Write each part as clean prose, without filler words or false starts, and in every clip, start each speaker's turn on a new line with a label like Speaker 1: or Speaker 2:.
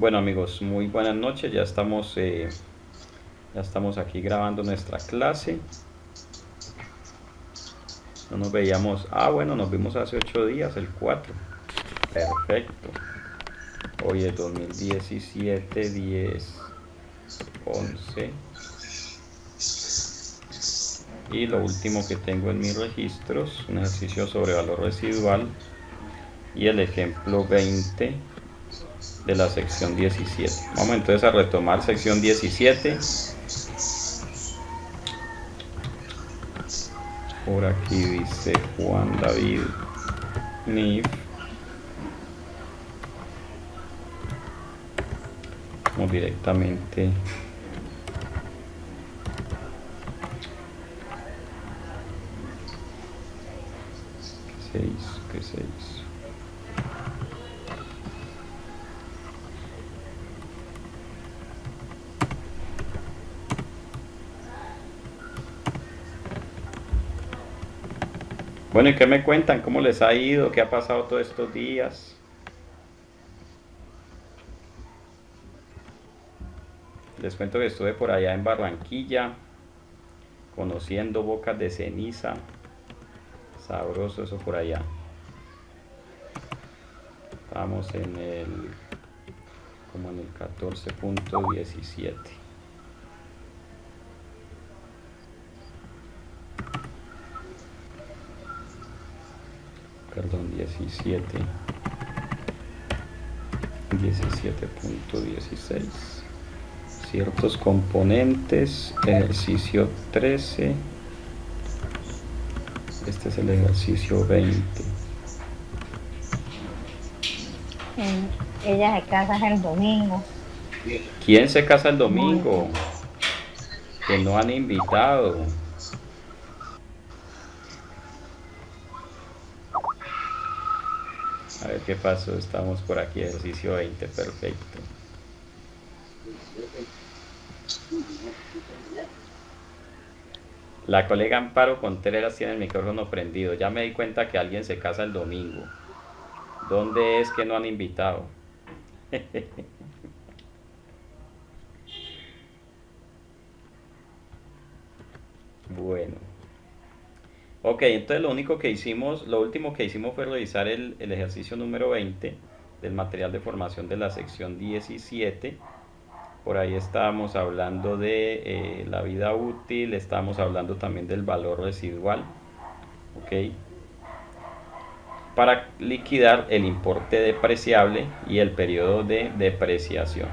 Speaker 1: Bueno amigos, muy buenas noches. Ya estamos aquí grabando nuestra clase. No nos veíamos. Bueno, nos vimos hace 8 días, el 4. Perfecto. Hoy es 2017, 10, 11. Y lo último que tengo en mis registros, un ejercicio sobre valor residual y el ejemplo 20 de la sección 17. Vamos entonces a retomar sección 17. Por aquí dice Juan David Nif. Vamos directamente. ¿Qué 6? Bueno, ¿y qué me cuentan? ¿Cómo les ha ido? ¿Qué ha pasado todos estos días? Les cuento que estuve por allá en Barranquilla, conociendo Bocas de Ceniza. Sabroso eso por allá. Estamos como en el 14.17. Perdón, 17. 17.16. Ciertos componentes, ejercicio 13. Este es el ejercicio 20.
Speaker 2: Ella se casa el domingo.
Speaker 1: ¿Quién se casa el domingo? Que no han invitado. A ver qué pasó. Estamos por aquí, ejercicio 20. Perfecto. La colega Amparo Contreras tiene el micrófono prendido. Ya me di cuenta que alguien se casa el domingo. ¿Dónde es que no han invitado? Bueno. Ok, entonces lo último que hicimos fue revisar el ejercicio número 20 del material de formación de la sección 17. Por ahí estábamos hablando de la vida útil, estábamos hablando también del valor residual. Ok. Para liquidar el importe depreciable y el periodo de depreciación.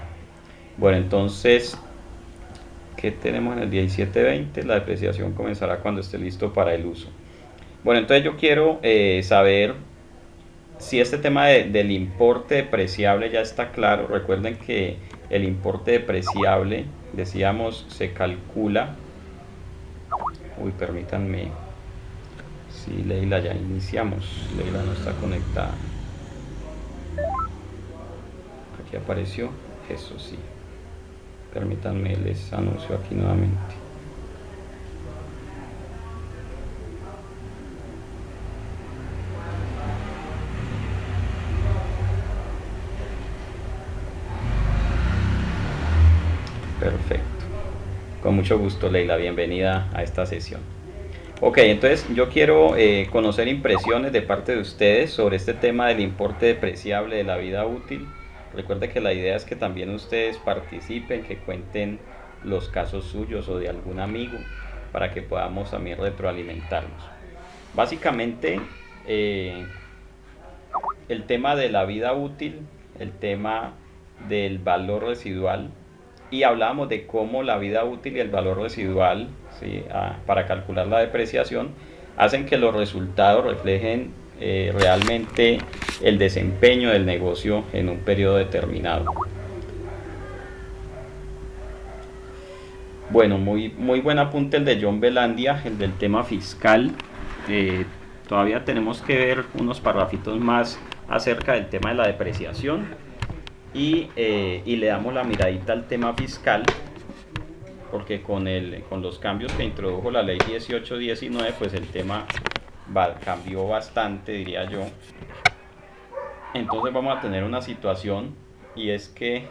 Speaker 1: Bueno, entonces, ¿qué tenemos en el 17-20? La depreciación comenzará cuando esté listo para el uso. Bueno, entonces yo quiero saber si este tema del importe depreciable ya está claro. Recuerden que el importe depreciable, decíamos, se calcula. Permítanme. Sí, Leila, ya iniciamos. Leila no está conectada. Aquí apareció. Eso sí. Permítanme, les anuncio aquí nuevamente. Perfecto. Con mucho gusto, Leila. Bienvenida a esta sesión. Ok, entonces yo quiero conocer impresiones de parte de ustedes sobre este tema del importe depreciable de la vida útil. Recuerde que la idea es que también ustedes participen, que cuenten los casos suyos o de algún amigo para que podamos también retroalimentarnos. Básicamente, el tema de la vida útil, el tema del valor residual, y hablábamos de cómo la vida útil y el valor residual, ¿sí? Para calcular la depreciación, hacen que los resultados reflejen realmente el desempeño del negocio en un periodo determinado. Bueno, muy buen apunte el de John Belandia, el del tema fiscal. Todavía tenemos que ver unos parrafitos más acerca del tema de la depreciación y le damos la miradita al tema fiscal, porque con los cambios que introdujo la ley 1819, pues el tema cambió bastante, diría yo. Entonces vamos a tener una situación y es que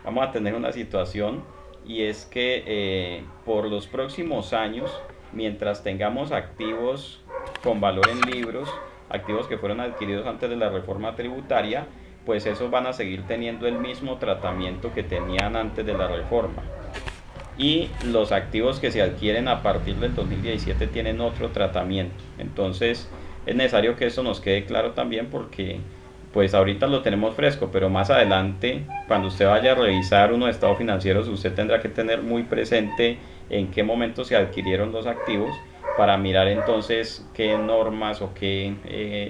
Speaker 1: vamos a tener una situación, y es que por los próximos años, mientras tengamos activos con valor en libros, activos que fueron adquiridos antes de la reforma tributaria, pues esos van a seguir teniendo el mismo tratamiento que tenían antes de la reforma. Y los activos que se adquieren a partir del 2017 tienen otro tratamiento. Entonces es necesario que eso nos quede claro también, porque pues ahorita lo tenemos fresco, pero más adelante, cuando usted vaya a revisar unos estados financieros, usted tendrá que tener muy presente en qué momento se adquirieron los activos, para mirar entonces qué normas o qué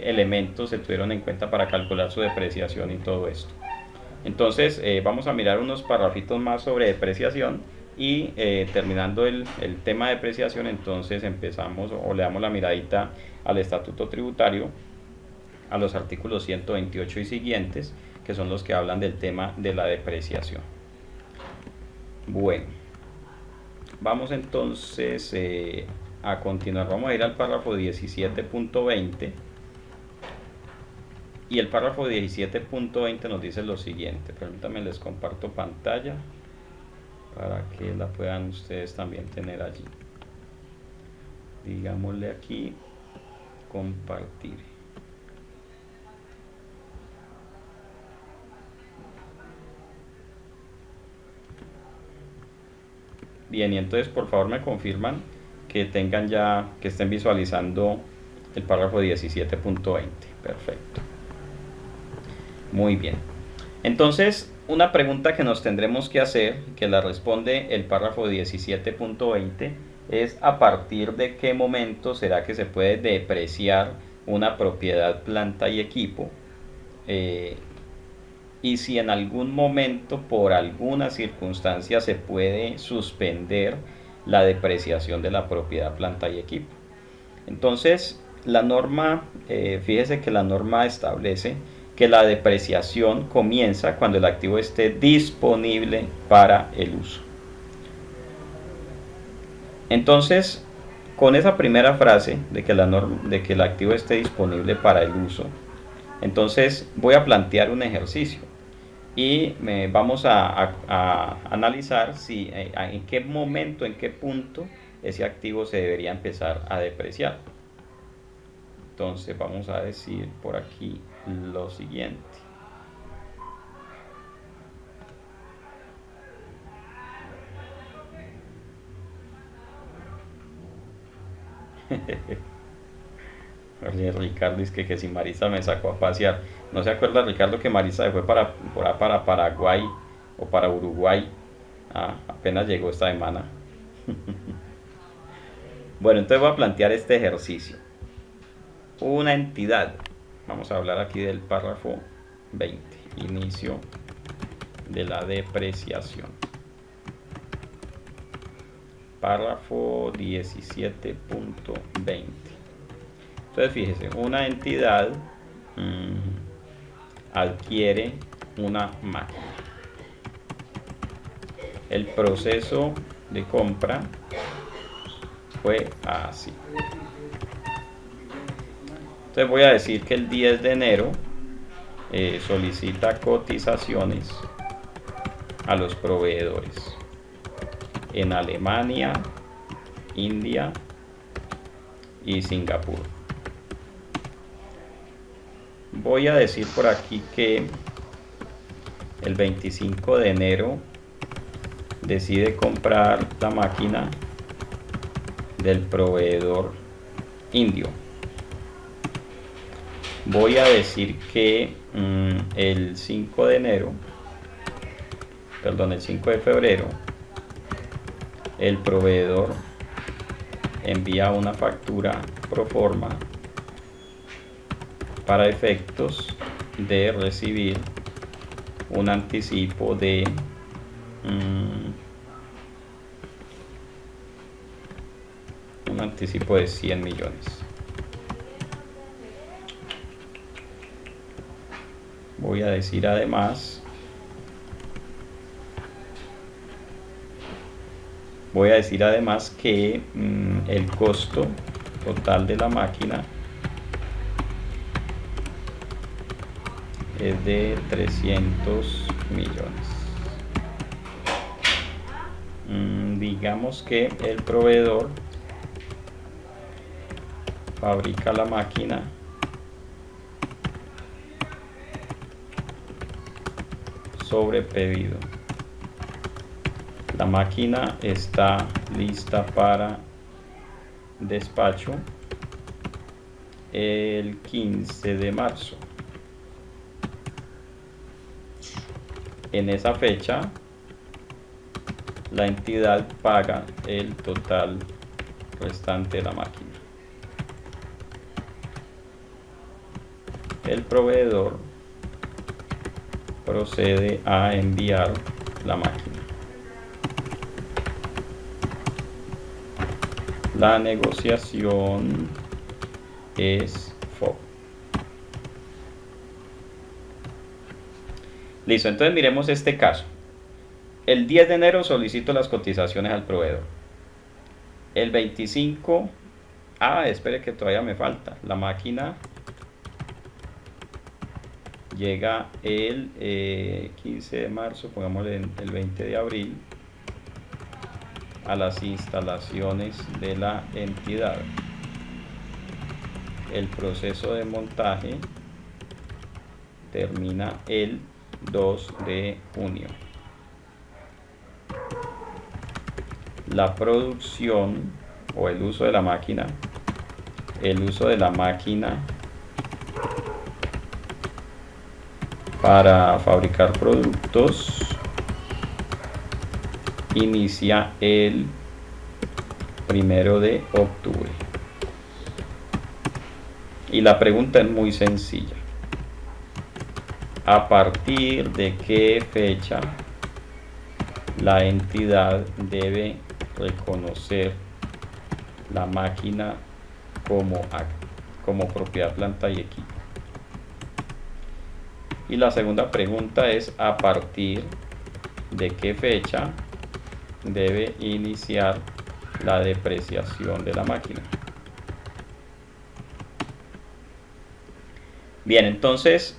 Speaker 1: elementos se tuvieron en cuenta para calcular su depreciación y todo esto. Entonces vamos a mirar unos parrafitos más sobre depreciación, y terminando el tema de depreciación, entonces empezamos o le damos la miradita al estatuto tributario, a los artículos 128 y siguientes, que son los que hablan del tema de la depreciación. Bueno, vamos entonces a continuar. Vamos a ir al párrafo 17.20, y el párrafo 17.20 nos dice lo siguiente. Permítanme, les comparto pantalla para que la puedan ustedes también tener allí. Digámosle aquí compartir. Bien, y entonces por favor me confirman que tengan ya, que estén visualizando el párrafo 17.20. Perfecto. Muy bien. Entonces, una pregunta que nos tendremos que hacer, que la responde el párrafo 17.20, es: ¿a partir de qué momento será que se puede depreciar una propiedad, planta y equipo? Y si en algún momento, por alguna circunstancia, se puede suspender la depreciación de la propiedad, planta y equipo. Entonces, la norma, fíjese que la norma establece que la depreciación comienza cuando el activo esté disponible para el uso. Entonces, con esa primera frase de que el activo esté disponible para el uso, entonces voy a plantear un ejercicio, y vamos a analizar si en qué momento, en qué punto ese activo se debería empezar a depreciar. Entonces vamos a decir por aquí lo siguiente. Oye, Ricardo dice que si Marisa me sacó a pasear. ¿No se acuerda, Ricardo, que Marisa se fue para Paraguay o para Uruguay? Apenas llegó esta semana. Bueno, entonces voy a plantear este ejercicio. Una entidad. Vamos a hablar aquí del párrafo 20. Inicio de la depreciación. Párrafo 17.20. Entonces fíjese, una entidad adquiere una máquina. El proceso de compra fue así. Entonces voy a decir que el 10 de enero solicita cotizaciones a los proveedores en Alemania, India y Singapur. Voy a decir por aquí que el 25 de enero decide comprar la máquina del proveedor indio. Voy a decir que el 5 de enero, perdón, el 5 de febrero, el proveedor envía una factura pro forma para efectos de recibir un anticipo de un anticipo de 100 millones. Voy a decir además que el costo total de la máquina es de 300 millones. Digamos que el proveedor fabrica la máquina sobre pedido. La máquina está lista para despacho el 15 de marzo. En esa fecha, la entidad paga el total restante de la máquina. El proveedor procede a enviar la máquina. La negociación es FOB. Listo, entonces miremos este caso. El 10 de enero solicito las cotizaciones al proveedor. El 25, espere que todavía me falta. La máquina llega el 15 de marzo, pongámosle el 20 de abril, a las instalaciones de la entidad. El proceso de montaje termina el 2 de junio. La producción o el uso de la máquina, para fabricar productos inicia el 1 de octubre. Y la pregunta es muy sencilla. ¿A partir de qué fecha la entidad debe reconocer la máquina como propiedad, planta y equipo? Y la segunda pregunta es: ¿a partir de qué fecha debe iniciar la depreciación de la máquina? Bien, entonces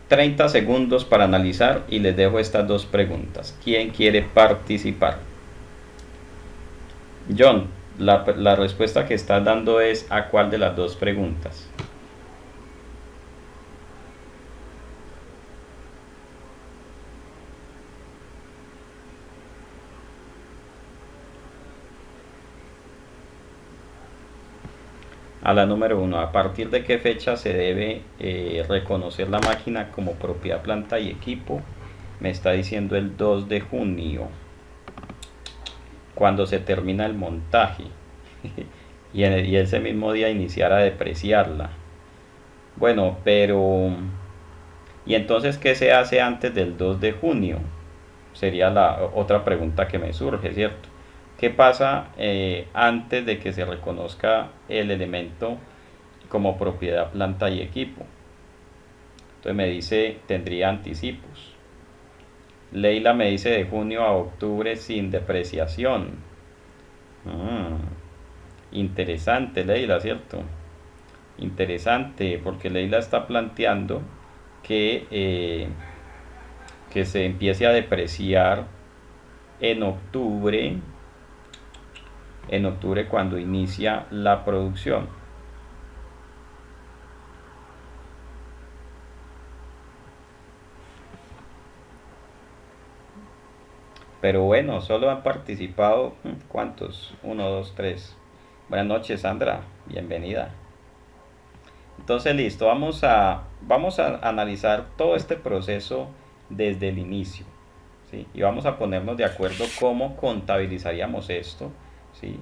Speaker 1: 30 segundos para analizar y les dejo estas dos preguntas. ¿Quién quiere participar? John, la respuesta que estás dando es ¿a cuál de las dos preguntas? A la número 1, ¿a partir de qué fecha se debe reconocer la máquina como propiedad, planta y equipo? Me está diciendo el 2 de junio, cuando se termina el montaje y ese mismo día iniciar a depreciarla. Bueno, pero ¿y entonces qué se hace antes del 2 de junio? Sería la otra pregunta que me surge, ¿cierto? ¿Qué pasa antes de que se reconozca el elemento como propiedad, planta y equipo? Entonces me dice, tendría anticipos. Leila me dice de junio a octubre sin depreciación. Interesante, Leila, ¿cierto? Interesante, porque Leila está planteando que se empiece a depreciar en octubre cuando inicia la producción. Pero bueno, solo han participado, ¿cuántos? 1, 2, 3. Buenas noches, Sandra, bienvenida. Entonces listo, vamos a analizar todo este proceso desde el inicio, ¿sí? Y vamos a ponernos de acuerdo cómo contabilizaríamos esto, ¿sí?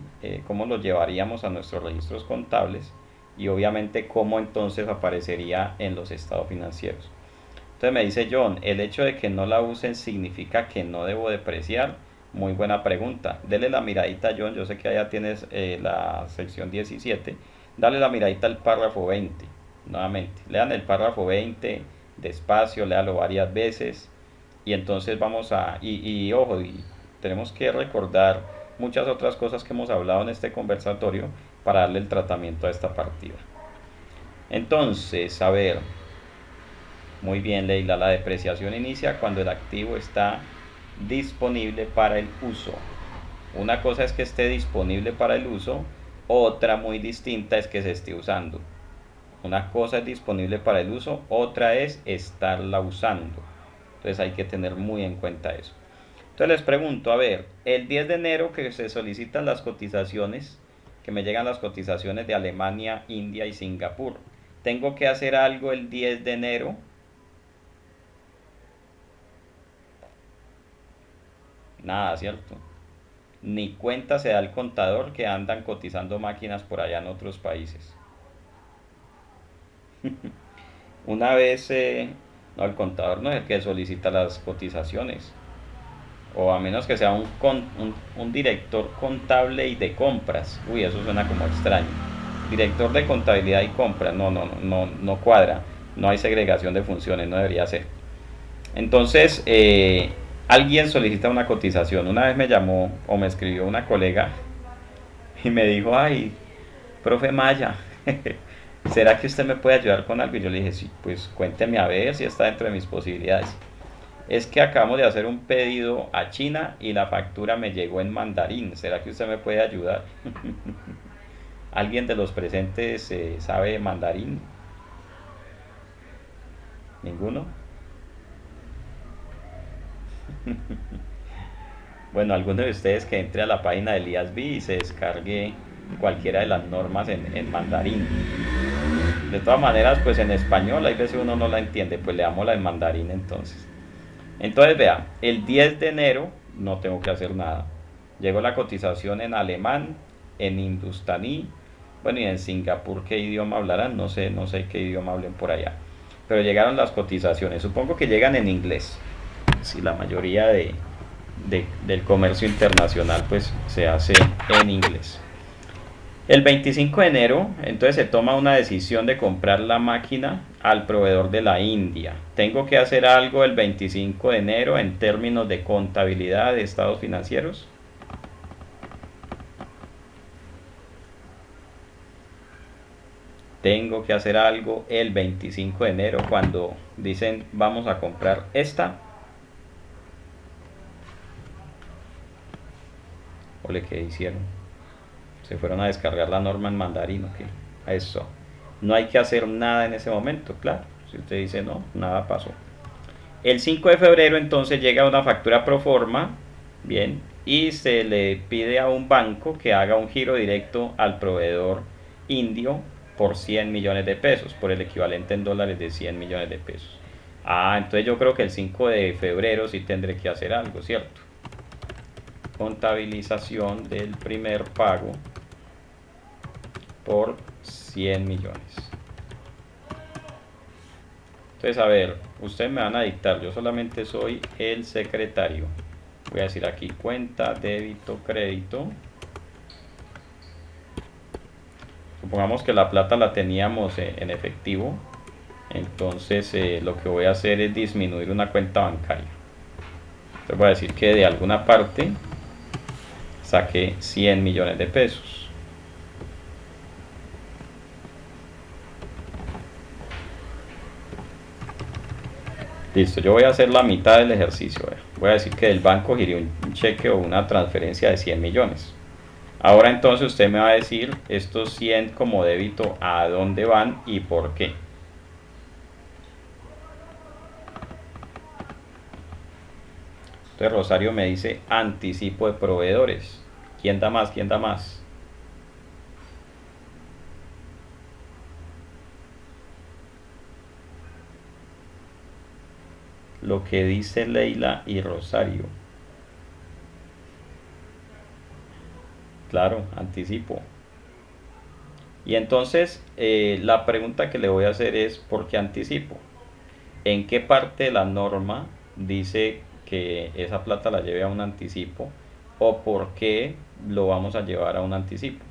Speaker 1: Cómo lo llevaríamos a nuestros registros contables y obviamente cómo entonces aparecería en los estados financieros. Entonces me dice John, ¿el hecho de que no la usen significa que no debo depreciar? Muy buena pregunta. Dele la miradita, John, yo sé que allá tienes la sección 17. Dale la miradita al párrafo 20. Nuevamente, lean el párrafo 20 despacio, léalo varias veces. Y entonces vamos a... ojo, tenemos que recordar muchas otras cosas que hemos hablado en este conversatorio para darle el tratamiento a esta partida. Entonces, a ver... Muy bien, Leila, la depreciación inicia cuando el activo está disponible para el uso. Una cosa es que esté disponible para el uso, otra muy distinta es que se esté usando. Una cosa es disponible para el uso, otra es estarla usando. Entonces hay que tener muy en cuenta eso. Entonces les pregunto, a ver, el 10 de enero que se solicitan las cotizaciones, que me llegan las cotizaciones de Alemania, India y Singapur, ¿tengo que hacer algo el 10 de enero? Nada, ¿cierto? Ni cuenta se da el contador que andan cotizando máquinas por allá en otros países. Una vez, no, el contador no es el que solicita las cotizaciones, o a menos que sea un director contable y de compras. Uy, eso suena como extraño. Director de contabilidad y compras, no cuadra, no hay segregación de funciones, no debería ser. Entonces, alguien solicita una cotización. Una vez me llamó o me escribió una colega y me dijo, ay, profe Maya, ¿será que usted me puede ayudar con algo? Y yo le dije, sí, pues cuénteme a ver si está dentro de mis posibilidades. Es que acabamos de hacer un pedido a China y la factura me llegó en mandarín. ¿Será que usted me puede ayudar? ¿Alguien de los presentes sabe mandarín? ¿Ninguno? Bueno, alguno de ustedes que entre a la página del IASB y se descargue cualquiera de las normas en mandarín. De todas maneras, pues en español hay veces uno no la entiende, pues leámosla en mandarín entonces. Entonces vea, el 10 de enero no tengo que hacer nada. Llegó la cotización en alemán, en hindustaní, bueno, y en Singapur qué idioma hablarán, no sé qué idioma hablen por allá. Pero llegaron las cotizaciones, supongo que llegan en inglés. Si la mayoría del comercio internacional pues se hace en inglés. El 25 de enero, entonces se toma una decisión de comprar la máquina al proveedor de la India. ¿Tengo que hacer algo el 25 de enero en términos de contabilidad de estados financieros? Tengo que hacer algo el 25 de enero cuando dicen vamos a comprar esta. Ole, ¿qué hicieron? Se fueron a descargar la norma en mandarín, ¿ok? A eso. No hay que hacer nada en ese momento, claro. Si usted dice no, nada pasó. El 5 de febrero entonces llega una factura pro forma, bien, y se le pide a un banco que haga un giro directo al proveedor indio por 100 millones de pesos, por el equivalente en dólares de 100 millones de pesos. Ah, entonces yo creo que el 5 de febrero sí tendré que hacer algo, ¿cierto? Contabilización del primer pago por 100 millones. Entonces, a ver, ustedes me van a dictar, yo solamente soy el secretario. Voy a decir aquí cuenta, débito, crédito. Supongamos que la plata la teníamos en efectivo. Entonces, lo que voy a hacer es disminuir una cuenta bancaria. Entonces voy a decir que de alguna parte saqué 100 millones de pesos. Listo, yo voy a hacer la mitad del ejercicio. Voy a decir que del banco giré un cheque o una transferencia de 100 millones. Ahora entonces usted me va a decir estos 100 como débito a dónde van y por qué. Entonces Rosario me dice anticipo de proveedores. ¿Quién da más? ¿Quién da más? Lo que dice Leila y Rosario. Claro, anticipo. Y entonces la pregunta que le voy a hacer es ¿por qué anticipo? ¿En qué parte de la norma dice que esa plata la lleve a un anticipo? ¿O por qué lo vamos a llevar a un anticipo?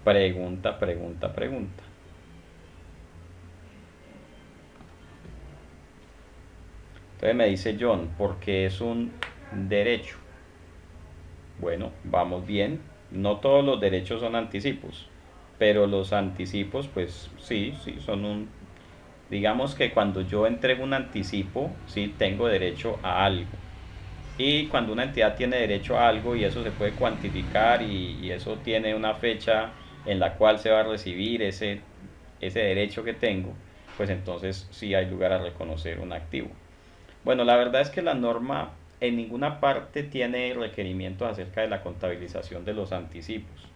Speaker 1: Pregunta, pregunta, pregunta. Entonces me dice John, porque es un derecho. Bueno, vamos bien. No todos los derechos son anticipos. pero los anticipos, pues sí, sí, son un, digamos que cuando yo entrego un anticipo, sí tengo derecho a algo. Y cuando una entidad tiene derecho a algo y eso se puede cuantificar y eso tiene una fecha en la cual se va a recibir ese derecho que tengo, pues entonces sí hay lugar a reconocer un activo. Bueno, la verdad es que la norma en ninguna parte tiene requerimientos acerca de la contabilización de los anticipos.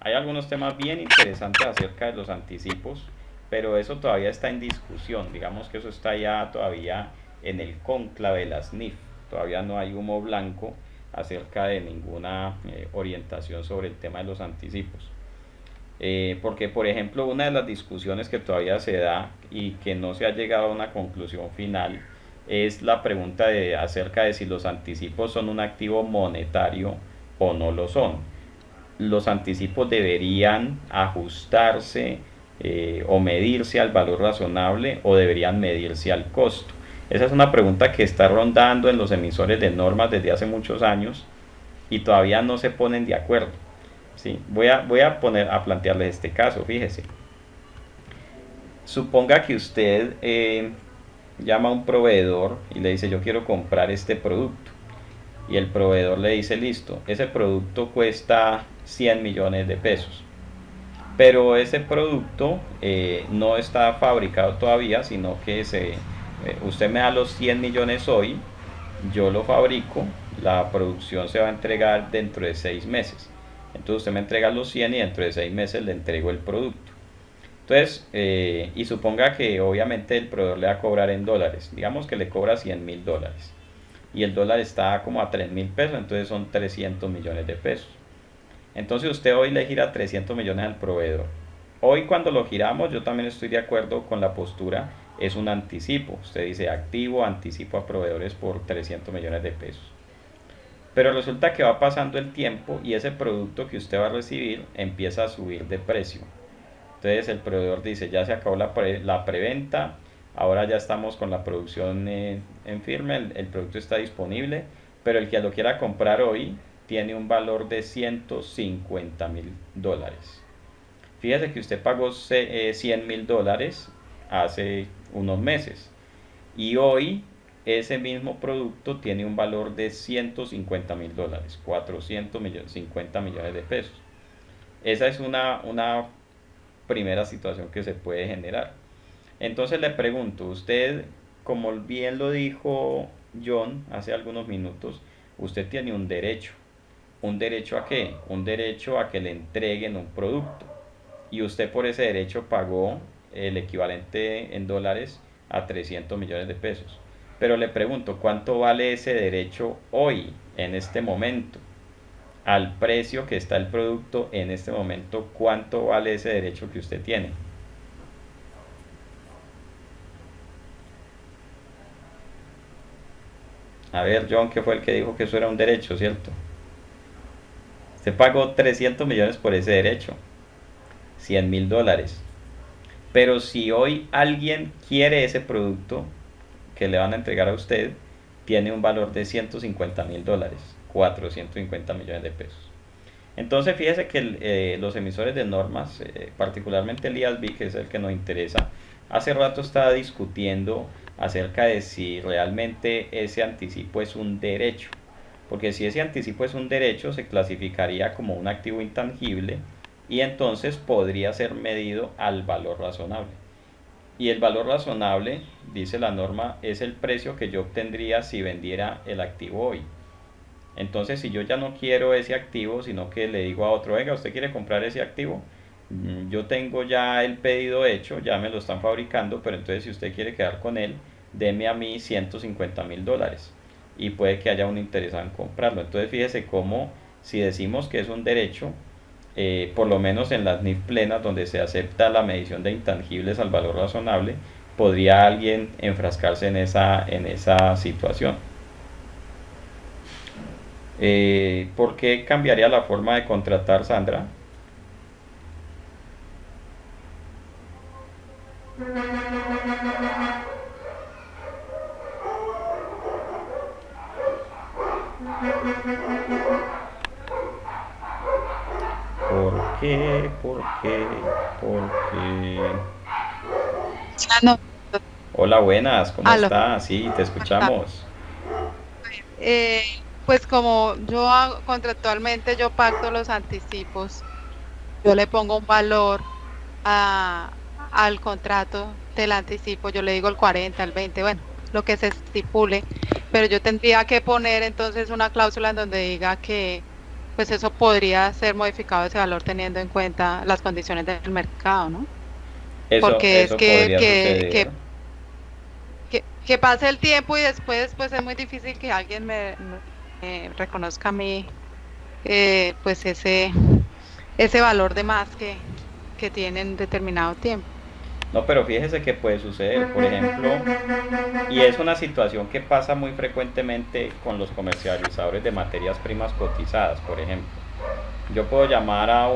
Speaker 1: Hay algunos temas bien interesantes acerca de los anticipos, pero eso todavía está en discusión. Digamos que eso está ya todavía en el cónclave de las NIF. Todavía no hay humo blanco acerca de ninguna orientación sobre el tema de los anticipos. Porque, por ejemplo, una de las discusiones que todavía se da y que no se ha llegado a una conclusión final es la pregunta acerca de si los anticipos son un activo monetario o no lo son. Los anticipos deberían ajustarse o medirse al valor razonable o deberían medirse al costo. Esa es una pregunta que está rondando en los emisores de normas desde hace muchos años y todavía no se ponen de acuerdo. ¿Sí? Voy a plantearles este caso, fíjese. Suponga que usted llama a un proveedor y le dice yo quiero comprar este producto. Y el proveedor le dice listo, ese producto cuesta 100 millones de pesos. Pero ese producto no está fabricado todavía, sino que usted me da los 100 millones hoy, yo lo fabrico, la producción se va a entregar dentro de 6 meses. Entonces usted me entrega los 100 y dentro de 6 meses le entrego el producto. Entonces, y suponga que obviamente el proveedor le va a cobrar en dólares. Digamos que le cobra 100.000 dólares. Y el dólar está como a 3.000 pesos, entonces son 300 millones de pesos. Entonces usted hoy le gira 300 millones al proveedor. Hoy cuando lo giramos, yo también estoy de acuerdo con la postura, es un anticipo. Usted dice activo, anticipo a proveedores por 300 millones de pesos. Pero resulta que va pasando el tiempo y ese producto que usted va a recibir empieza a subir de precio. Entonces el proveedor dice, ya se acabó la preventa, ahora ya estamos con la producción en firme, el producto está disponible, pero el que lo quiera comprar hoy tiene un valor de 150.000 dólares. Fíjese que usted pagó 100.000 dólares hace unos meses y hoy ese mismo producto tiene un valor de 150.000 dólares, 450 millones de pesos. Esa es una primera situación que se puede generar. Entonces le pregunto, usted, como bien lo dijo John hace algunos minutos, usted tiene un derecho. ¿Un derecho a qué? Un derecho a que le entreguen un producto. Y usted por ese derecho pagó el equivalente en dólares a 300 millones de pesos. Pero le pregunto, ¿cuánto vale ese derecho hoy, en este momento? Al precio que está el producto en este momento, ¿cuánto vale ese derecho que usted tiene? A ver, John, que fue el que dijo que eso era un derecho, ¿cierto? Usted pagó 300 millones por ese derecho, 100.000 dólares. Pero si hoy alguien quiere ese producto que le van a entregar a usted, tiene un valor de 150.000 dólares, 450 millones de pesos. Entonces fíjese que los emisores de normas, particularmente el IASB, que es el que nos interesa, hace rato estaba discutiendo acerca de si realmente ese anticipo es un derecho. Porque si ese anticipo es un derecho, se clasificaría como un activo intangible y entonces podría ser medido al valor razonable. Y el valor razonable, dice la norma, es el precio que yo obtendría si vendiera el activo hoy. Entonces, si yo ya no quiero ese activo, sino que le digo a otro, venga, ¿usted quiere comprar ese activo? Yo tengo ya el pedido hecho, ya me lo están fabricando, pero entonces si usted quiere quedar con él, deme a mí 150.000 dólares y puede que haya un interesado en comprarlo. Entonces, fíjese cómo si decimos que es un derecho, por lo menos en las NIF plenas, donde se acepta la medición de intangibles al valor razonable, podría alguien enfrascarse en esa situación. ¿Por qué cambiaría la forma de contratar, Sandra? qué? ¿Por qué? Porque...
Speaker 3: Ah, no,
Speaker 1: Hola, buenas, ¿cómo
Speaker 3: aló.
Speaker 1: estás? Sí, te escuchamos.
Speaker 3: Eh, pues como contractualmente yo pacto los anticipos, yo le pongo un valor al contrato del anticipo, yo le digo el 40, el 20, bueno, lo que se estipule, pero yo tendría que poner entonces una cláusula en donde diga que pues eso podría ser modificado ese valor teniendo en cuenta las condiciones del mercado, ¿no? Porque es
Speaker 1: Eso podría suceder.
Speaker 3: que pase el tiempo y después pues es muy difícil que alguien me reconozca a mí pues ese valor de más que tienen determinado tiempo.
Speaker 1: No, pero fíjese que puede suceder, por ejemplo, y es una situación que pasa muy frecuentemente con los comercializadores de materias primas cotizadas, por ejemplo. Yo puedo llamar a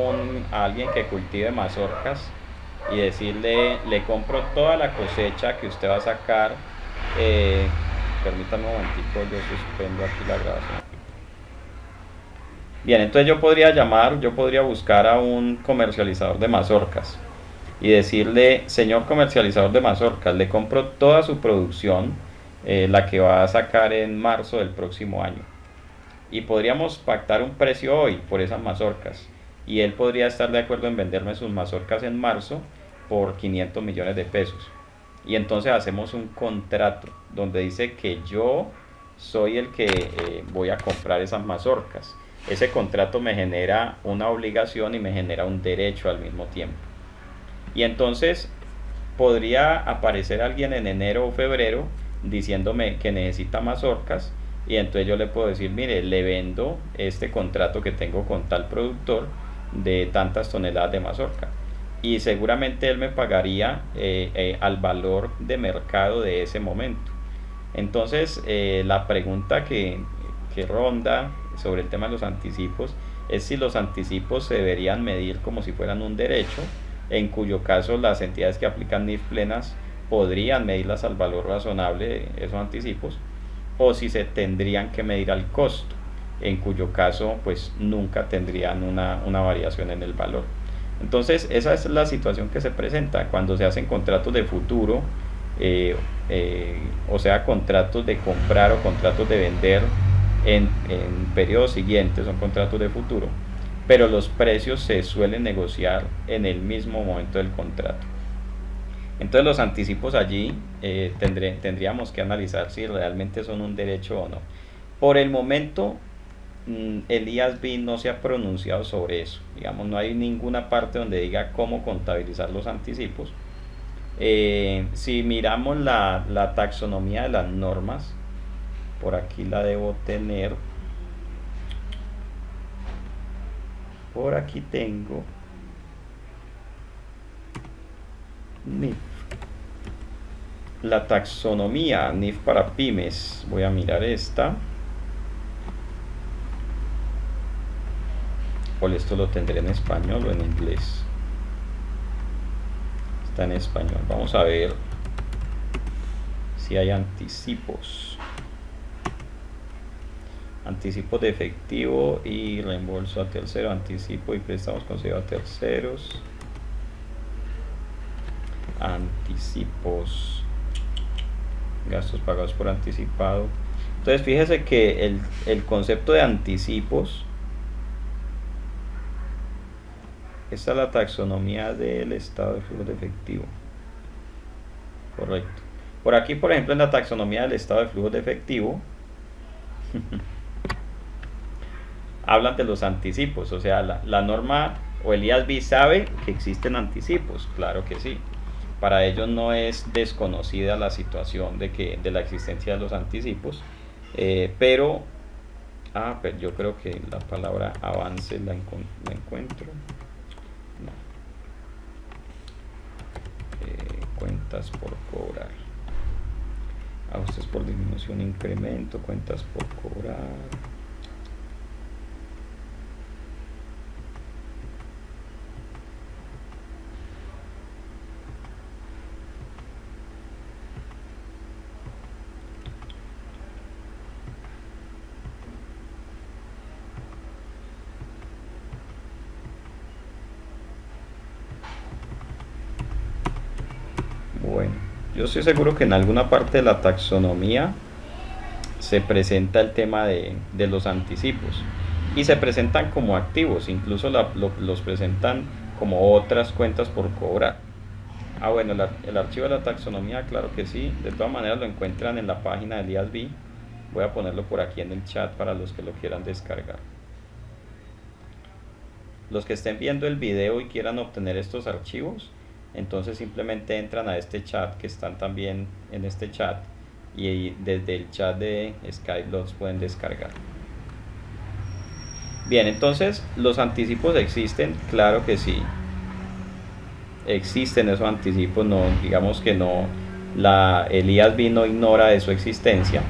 Speaker 1: alguien que cultive mazorcas y decirle, le compro toda la cosecha que usted va a sacar. eh, Permítame un momentico, yo suspendo aquí la grabación. Bien, entonces yo podría buscar a un comercializador de mazorcas y decirle, señor comercializador de mazorcas, le compro toda su producción, la que va a sacar en marzo del próximo año. Y podríamos pactar un precio hoy por esas mazorcas. Y él podría estar de acuerdo en venderme sus mazorcas en marzo por 500 millones de pesos. Y entonces hacemos un contrato donde dice que yo soy el que voy a comprar esas mazorcas. Ese contrato me genera una obligación y me genera un derecho al mismo tiempo. Y entonces podría aparecer alguien en enero o febrero diciéndome que necesita mazorcas y entonces yo le puedo decir, mire, le vendo este contrato que tengo con tal productor de tantas toneladas de mazorca. Y seguramente él me pagaría al valor de mercado de ese momento. Entonces, la pregunta que ronda sobre el tema de los anticipos es si los anticipos se deberían medir como si fueran un derecho, en cuyo caso las entidades que aplican NIF plenas podrían medirlas al valor razonable de esos anticipos, o si se tendrían que medir al costo, en cuyo caso pues nunca tendrían una variación en el valor. Entonces esa es la situación que se presenta cuando se hacen contratos de futuro, eh, o sea, contratos de comprar o contratos de vender en periodos siguientes, son contratos de futuro, pero los precios se suelen negociar en el mismo momento del contrato. Entonces los anticipos allí tendríamos que analizar si realmente son un derecho o no. Por el momento, el IASB no se ha pronunciado sobre eso. Digamos, no hay ninguna parte donde diga cómo contabilizar los anticipos. Si miramos la taxonomía de las normas, por aquí la debo tener. Por aquí tengo NIF. La taxonomía NIF para pymes. Voy a mirar esta. O esto lo tendré en español o en inglés. Está en español. Vamos a ver si hay anticipos. Anticipos de efectivo y reembolso a tercero. Anticipo y préstamos concedidos a terceros. Anticipos. Gastos pagados por anticipado. Entonces fíjese que el concepto de anticipos, esta es la taxonomía del estado de flujo de efectivo. Correcto. Por aquí, por ejemplo, en la taxonomía del estado de flujo de efectivo, hablan de los anticipos. O sea, la norma o el IASB sabe que existen anticipos. Claro que sí. Para ellos no es desconocida la situación de la existencia de los anticipos. Pero yo creo que la palabra avance la encuentro. No. Cuentas por cobrar. Ajustes por disminución, incremento, cuentas por cobrar. yo estoy seguro que en alguna parte de la taxonomía se presenta el tema de los anticipos y se presentan como activos, incluso los presentan como otras cuentas por cobrar. Ah, bueno, el archivo de la taxonomía, claro que sí, de todas maneras lo encuentran en la página del IASB. Voy a ponerlo por aquí en el chat para los que lo quieran descargar. Los que estén viendo el video y quieran obtener estos archivos, entonces simplemente entran a este chat, que están también en este chat, y desde el chat de Skype los pueden descargar. Bien, entonces, ¿los anticipos existen? Claro que sí. Existen esos anticipos, no, digamos que no, el IASB no ignora de su existencia,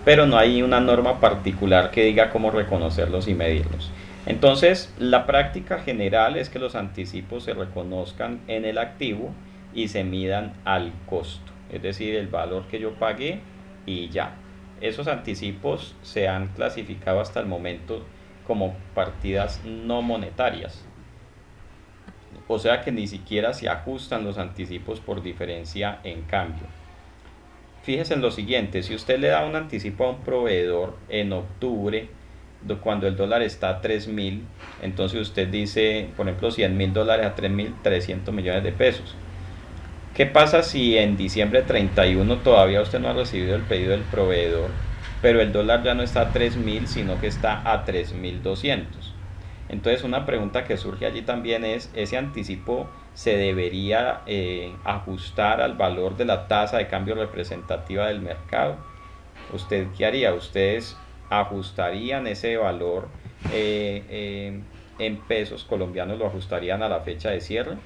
Speaker 1: pero no hay una norma particular que diga cómo reconocerlos y medirlos. Entonces, la práctica general es que los anticipos se reconozcan en el activo y se midan al costo, es decir, el valor que yo pagué y ya. Esos anticipos se han clasificado hasta el momento como partidas no monetarias. O sea que ni siquiera se ajustan los anticipos por diferencia en cambio. Fíjese en lo siguiente, si usted le da un anticipo a un proveedor en octubre, cuando el dólar está a 3.000, entonces usted dice, por ejemplo, $100.000 a 3.300 millones de pesos. ¿Qué pasa si en diciembre 31 todavía usted no ha recibido el pedido del proveedor, pero el dólar ya no está a 3.000, sino que está a 3.200? Entonces una pregunta que surge allí también es, ¿ese anticipo se debería ajustar al valor de la tasa de cambio representativa del mercado? ¿Usted qué haría? ¿Ustedes ajustarían ese valor en pesos colombianos, lo ajustarían a la fecha de cierre?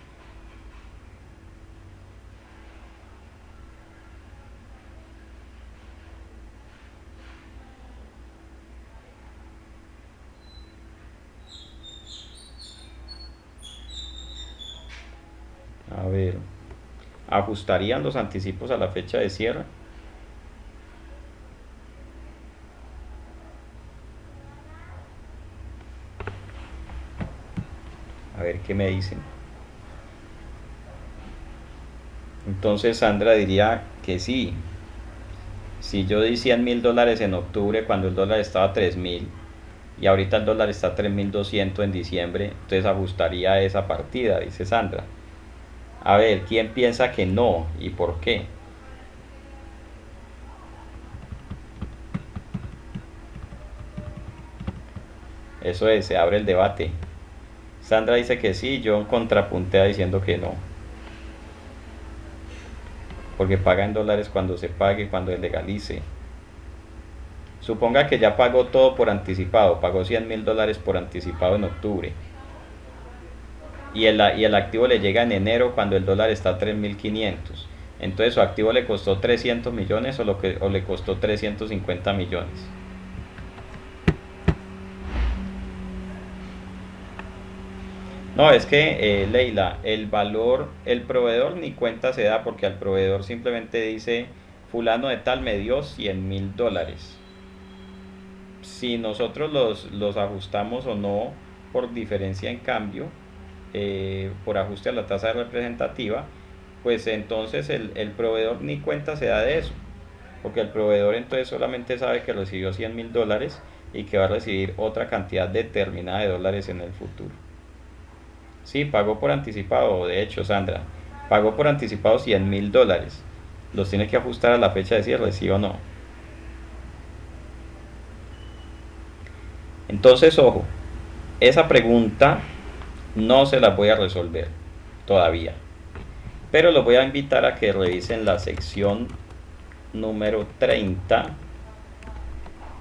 Speaker 1: A ver, ¿ajustarían los anticipos a la fecha de cierre? A ver qué me dicen. Entonces Sandra diría que sí. Si yo di $100.000 en octubre cuando el dólar estaba a 3.000 y ahorita el dólar está a 3.200 en diciembre, entonces ajustaría esa partida, dice Sandra. A ver, ¿quién piensa que no y por qué? Eso es, se abre el debate. Sandra dice que sí, John contrapuntea diciendo que no. Porque paga en dólares cuando se pague, cuando legalice. Suponga que ya pagó todo por anticipado, pagó $100.000 por anticipado en octubre. Y el activo le llega en enero cuando el dólar está a 3.500. Entonces su activo le costó 300 millones o le costó 350 millones. No, es que Leila, el proveedor ni cuenta se da porque al proveedor simplemente dice fulano de tal me dio $100.000. Si nosotros los ajustamos o no por diferencia en cambio, por ajuste a la tasa representativa, pues entonces el proveedor ni cuenta se da de eso, porque el proveedor entonces solamente sabe que recibió $100.000 y que va a recibir otra cantidad determinada de dólares en el futuro. Sí, pagó por anticipado, de hecho Sandra, pagó por anticipado $100.000, los tiene que ajustar a la fecha de cierre, ¿sí o no? Entonces, ojo, esa pregunta no se la voy a resolver todavía, pero los voy a invitar a que revisen la sección número 30.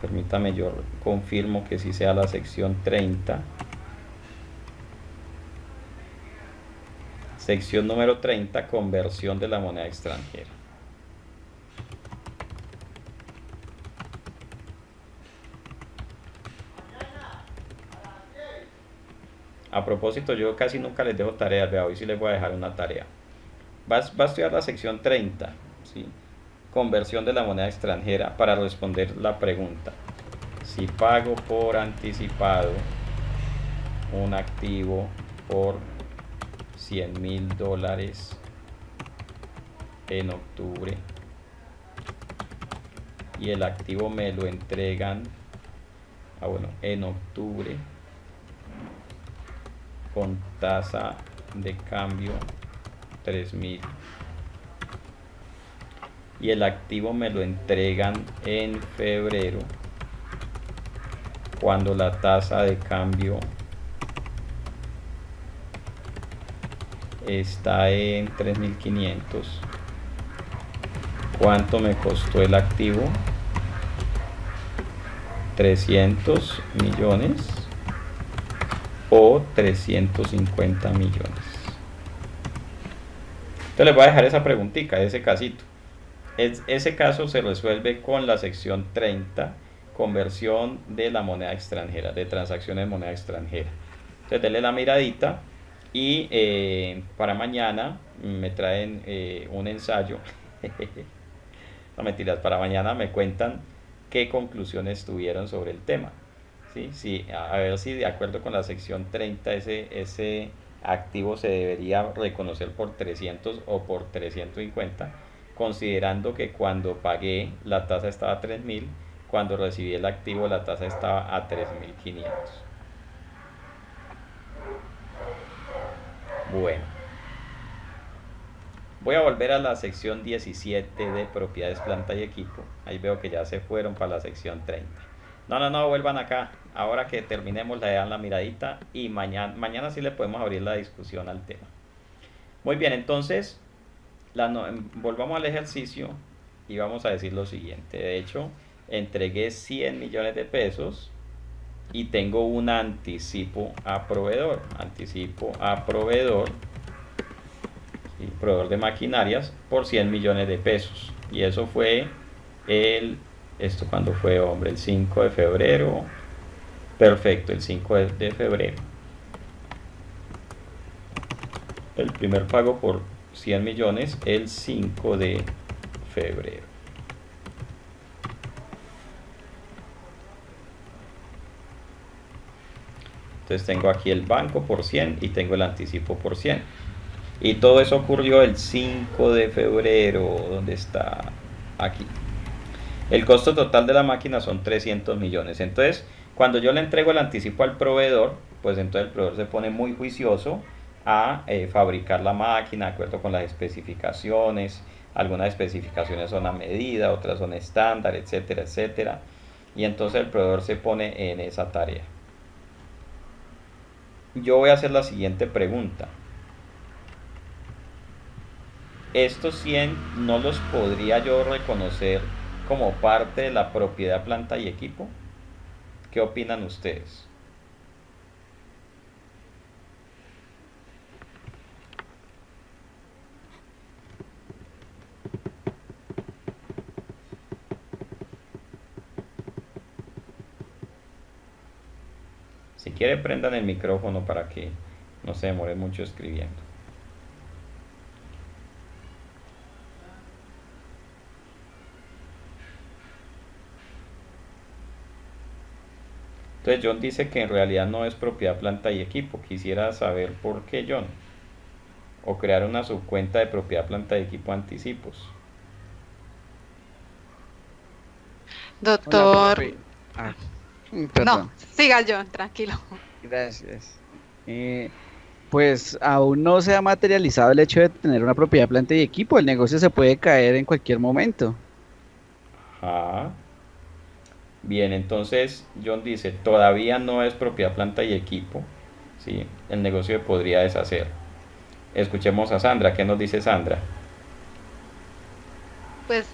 Speaker 1: Permítame, yo confirmo que sí sea la sección 30. Sección número 30, conversión de la moneda extranjera. A propósito, yo casi nunca les dejo tareas, vea, hoy sí les voy a dejar una tarea. Va a estudiar la sección 30, ¿sí? Conversión de la moneda extranjera, para responder la pregunta: si pago por anticipado un activo por $100.000, en octubre y el activo me lo entregan, en octubre con tasa de cambio 3.000 y el activo me lo entregan en febrero cuando la tasa de cambio está en 3.500. ¿Cuánto me costó el activo? 300 millones o 350 millones. Entonces les voy a dejar esa preguntita, ese casito. Ese caso se resuelve con la sección 30, conversión de la moneda extranjera, de transacciones de moneda extranjera. Entonces denle la miradita y para mañana me traen un ensayo. No mentiras, para mañana me cuentan qué conclusiones tuvieron sobre el tema. ¿Sí? A ver si de acuerdo con la sección 30 ese activo se debería reconocer por 300 o por 350, considerando que cuando pagué la tasa estaba a 3.000, cuando recibí el activo la tasa estaba a 3.500. Bueno, voy a volver a la sección 17 de propiedades, planta y equipo. Ahí veo que ya se fueron para la sección 30. No, vuelvan acá. Ahora que terminemos le dan la miradita y mañana sí le podemos abrir la discusión al tema. Muy bien, entonces volvamos al ejercicio y vamos a decir lo siguiente. De hecho, entregué 100 millones de pesos y tengo un anticipo a proveedor. Anticipo a proveedor, ¿sí? Proveedor de maquinarias por 100 millones de pesos. Y eso fue esto cuando fue, hombre, el 5 de febrero. Perfecto, el 5 de febrero. El primer pago por 100 millones el 5 de febrero. Entonces tengo aquí el banco por 100 y tengo el anticipo por 100. Y todo eso ocurrió el 5 de febrero. ¿Dónde está? Aquí. El costo total de la máquina son 300 millones. Entonces, cuando yo le entrego el anticipo al proveedor, pues entonces el proveedor se pone muy juicioso a fabricar la máquina de acuerdo con las especificaciones. Algunas especificaciones son a medida, otras son estándar, etcétera, etcétera. Y entonces el proveedor se pone en esa tarea. Yo voy a hacer la siguiente pregunta. Estos 100 no los podría yo reconocer como parte de la propiedad, planta y equipo. ¿Qué opinan ustedes? Si quiere, prendan el micrófono para que no se demore mucho escribiendo. Entonces John dice que en realidad no es propiedad, planta y equipo. Quisiera saber por qué, John. O crear una subcuenta de propiedad, planta y equipo anticipos.
Speaker 3: Doctor.
Speaker 4: Perdón.
Speaker 3: No, siga John, tranquilo.
Speaker 4: Gracias. Pues aún no se ha materializado el hecho de tener una propiedad, planta y equipo. El negocio se puede caer en cualquier momento.
Speaker 1: Ajá. Bien, entonces John dice, todavía no es propiedad, planta y equipo. ¿Sí? El negocio se podría deshacer. Escuchemos a Sandra. ¿Qué nos dice Sandra?
Speaker 3: Pues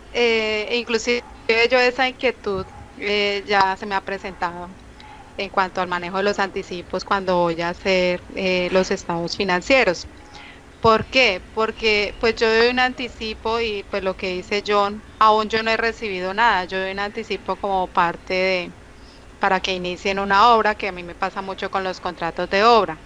Speaker 3: inclusive yo esa inquietud ya se me ha presentado en cuanto al manejo de los anticipos cuando voy a hacer los estados financieros. ¿Por qué? Porque pues yo doy un anticipo y pues lo que dice John, aún yo no he recibido nada, yo doy un anticipo como parte de, para que inicien una obra, que a mí me pasa mucho con los contratos de obra.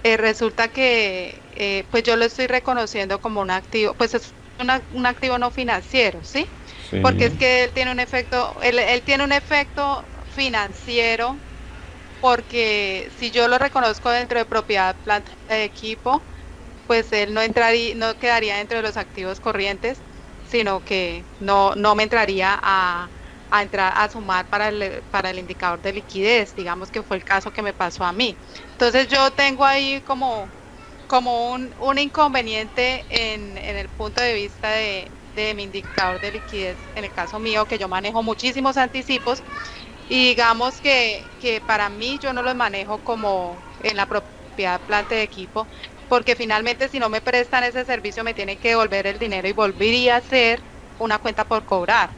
Speaker 3: Resulta que pues yo lo estoy reconociendo como un activo, pues es un activo no financiero, ¿sí?
Speaker 1: Sí.
Speaker 3: Porque es que él tiene un efecto, él tiene un efecto financiero, porque si yo lo reconozco dentro de propiedad, planta, equipo, pues él no quedaría dentro de los activos corrientes, sino que no me entraría a entrar a sumar para el indicador de liquidez, digamos que fue el caso que me pasó a mí. Entonces yo tengo ahí como un inconveniente en el punto de vista de mi indicador de liquidez, en el caso mío, que yo manejo muchísimos anticipos y digamos que para mí yo no los manejo como en la propiedad planta de equipo, porque finalmente si no me prestan ese servicio me tienen que devolver el dinero y volvería a ser una cuenta por cobrar.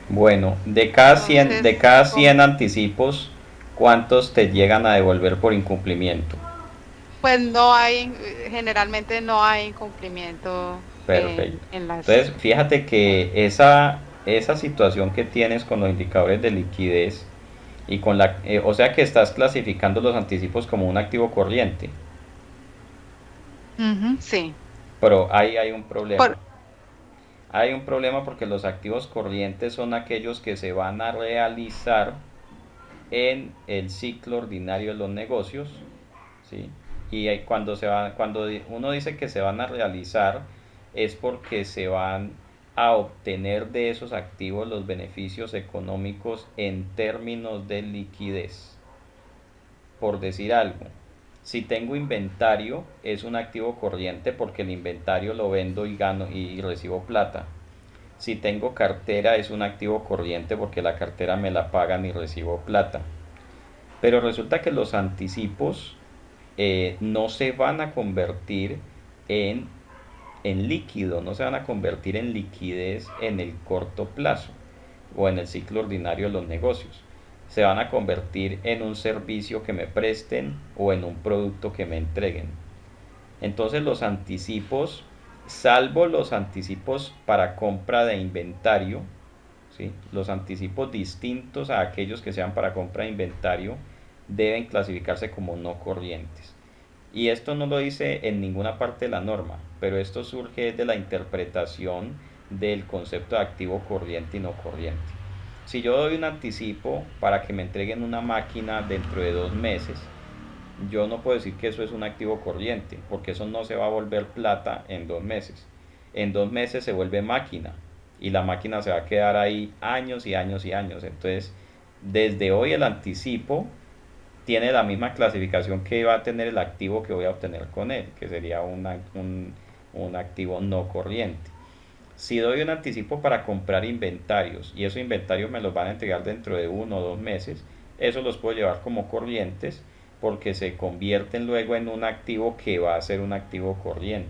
Speaker 1: Bueno, de
Speaker 3: Entonces,
Speaker 1: cada
Speaker 3: como-
Speaker 1: 100 anticipos, ¿cuántos te llegan a devolver por incumplimiento?
Speaker 3: pues no hay, generalmente no hay incumplimiento
Speaker 1: Perfecto.
Speaker 3: en las...
Speaker 1: Entonces, fíjate que esa situación que tienes con los indicadores de liquidez y o sea que estás clasificando los anticipos como un activo corriente,
Speaker 3: Ujú, sí.
Speaker 1: pero ahí hay un problema.
Speaker 3: Por,
Speaker 1: Hay un problema porque los activos corrientes son aquellos que se van a realizar en el ciclo ordinario de los negocios, ¿sí? Y cuando uno dice que se van a realizar es porque se van a obtener de esos activos los beneficios económicos en términos de liquidez. Por decir algo, si tengo inventario es un activo corriente porque el inventario lo vendo y gano y recibo plata. Si tengo cartera es un activo corriente porque la cartera me la pagan y recibo plata. Pero resulta que los anticipos no se van a convertir en, en líquido, no se van a convertir en liquidez en el corto plazo o en el ciclo ordinario de los negocios. Se van a convertir en un servicio que me presten o en un producto que me entreguen. Entonces los anticipos, salvo los anticipos para compra de inventario, ¿sí? Los anticipos distintos a aquellos que sean para compra de inventario deben clasificarse como no corrientes. Y esto no lo dice en ninguna parte de la norma, pero esto surge de la interpretación del concepto de activo corriente y no corriente. Si yo doy un anticipo para que me entreguen una máquina dentro de 2 meses, yo no puedo decir que eso es un activo corriente, porque eso no se va a volver plata en 2 meses. En 2 meses se vuelve máquina y la máquina se va a quedar ahí años y años y años. Entonces, desde hoy el anticipo tiene la misma clasificación que va a tener el activo que voy a obtener con él, que sería un activo no corriente. Si doy un anticipo para comprar inventarios y esos inventarios me los van a entregar dentro de 1 o 2 meses, eso los puedo llevar como corrientes porque se convierten luego en un activo que va a ser un activo corriente.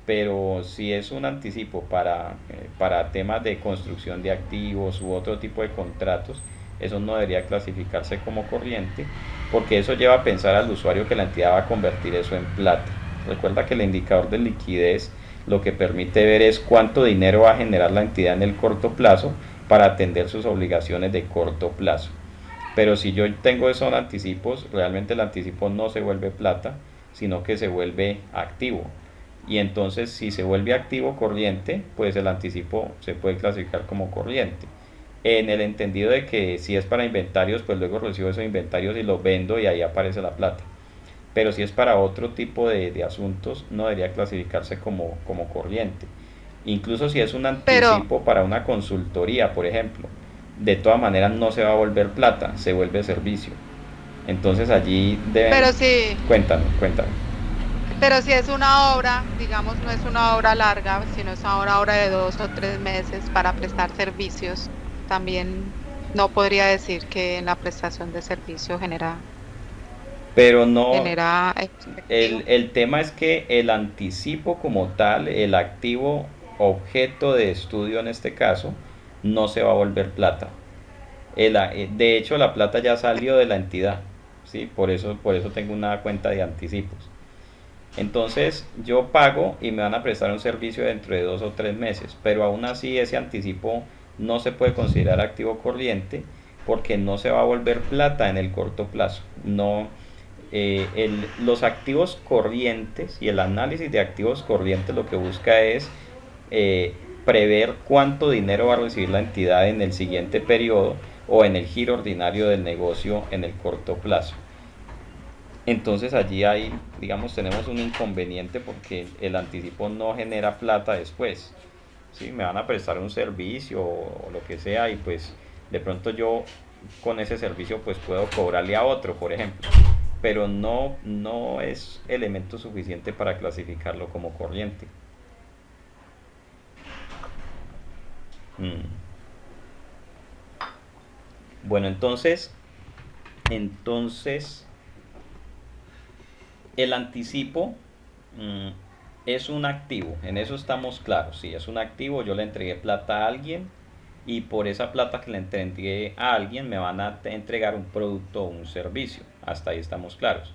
Speaker 1: Pero si es un anticipo para temas de construcción de activos u otro tipo de contratos, eso no debería clasificarse como corriente porque eso lleva a pensar al usuario que la entidad va a convertir eso en plata. Recuerda que el indicador de liquidez lo que permite ver es cuánto dinero va a generar la entidad en el corto plazo para atender sus obligaciones de corto plazo. Pero si yo tengo esos anticipos, realmente el anticipo no se vuelve plata, sino que se vuelve activo. Y entonces si se vuelve activo corriente, pues el anticipo se puede clasificar como corriente. En el entendido de que si es para inventarios, pues luego recibo esos inventarios y los vendo y ahí aparece la plata. Pero si es para otro tipo de asuntos, no debería clasificarse como corriente. Incluso si es un
Speaker 3: pero,
Speaker 1: anticipo para una consultoría, por ejemplo, de todas maneras no se va a volver plata, se vuelve servicio. Entonces allí deben...
Speaker 3: pero sí.
Speaker 1: Cuéntame.
Speaker 3: Pero si es una obra, digamos, no es una obra larga, sino es una obra de 2 o 3 meses para prestar servicios, también no podría decir que en la prestación de servicio
Speaker 1: Pero no,
Speaker 3: genera efectivo.
Speaker 1: el tema es que el anticipo como tal, el activo objeto de estudio en este caso, no se va a volver plata. De hecho, la plata ya salió de la entidad, ¿sí? Por eso tengo una cuenta de anticipos. Entonces yo pago y me van a prestar un servicio dentro de 2 o 3 meses, pero aún así ese anticipo no se puede considerar activo corriente porque no se va a volver plata en el corto plazo. No, los activos corrientes y el análisis de activos corrientes lo que busca es eh, prever cuánto dinero va a recibir la entidad en el siguiente periodo o en el giro ordinario del negocio en el corto plazo. entonces allí hay, digamos, tenemos un inconveniente porque el anticipo no genera plata después. ¿Sí? Me van a prestar un servicio o lo que sea y pues de pronto yo con ese servicio pues puedo cobrarle a otro, por ejemplo, pero no es elemento suficiente para clasificarlo como corriente. Mm. Bueno, entonces el anticipo mm, es un activo, en eso estamos claros. Si es un activo, yo le entregué plata a alguien y por esa plata que le entregué a alguien me van a entregar un producto o un servicio. Hasta ahí estamos claros.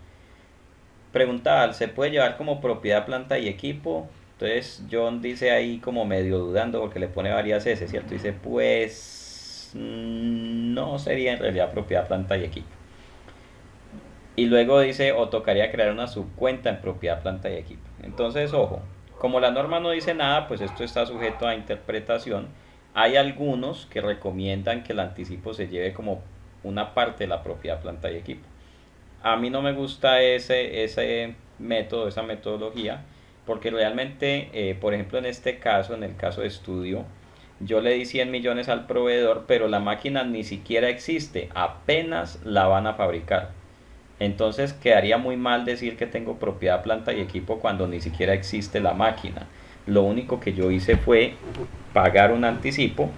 Speaker 1: Pregunta, ¿se puede llevar como propiedad planta y equipo? Entonces John dice ahí como medio dudando porque le pone varias S, ¿cierto? Dice, pues no sería en realidad propiedad planta y equipo. Y luego dice, o tocaría crear una subcuenta en propiedad planta y equipo. Entonces, ojo, como la norma no dice nada, pues esto está sujeto a interpretación. Hay algunos que recomiendan que el anticipo se lleve como una parte de la propiedad planta y equipo. A mí no me gusta ese método, esa metodología, porque realmente, por ejemplo, en este caso, en el caso de estudio, yo le di 100 millones al proveedor, pero la máquina ni siquiera existe, apenas la van a fabricar. Entonces quedaría muy mal decir que tengo propiedad, planta y equipo cuando ni siquiera existe la máquina. Lo único que yo hice fue pagar un anticipo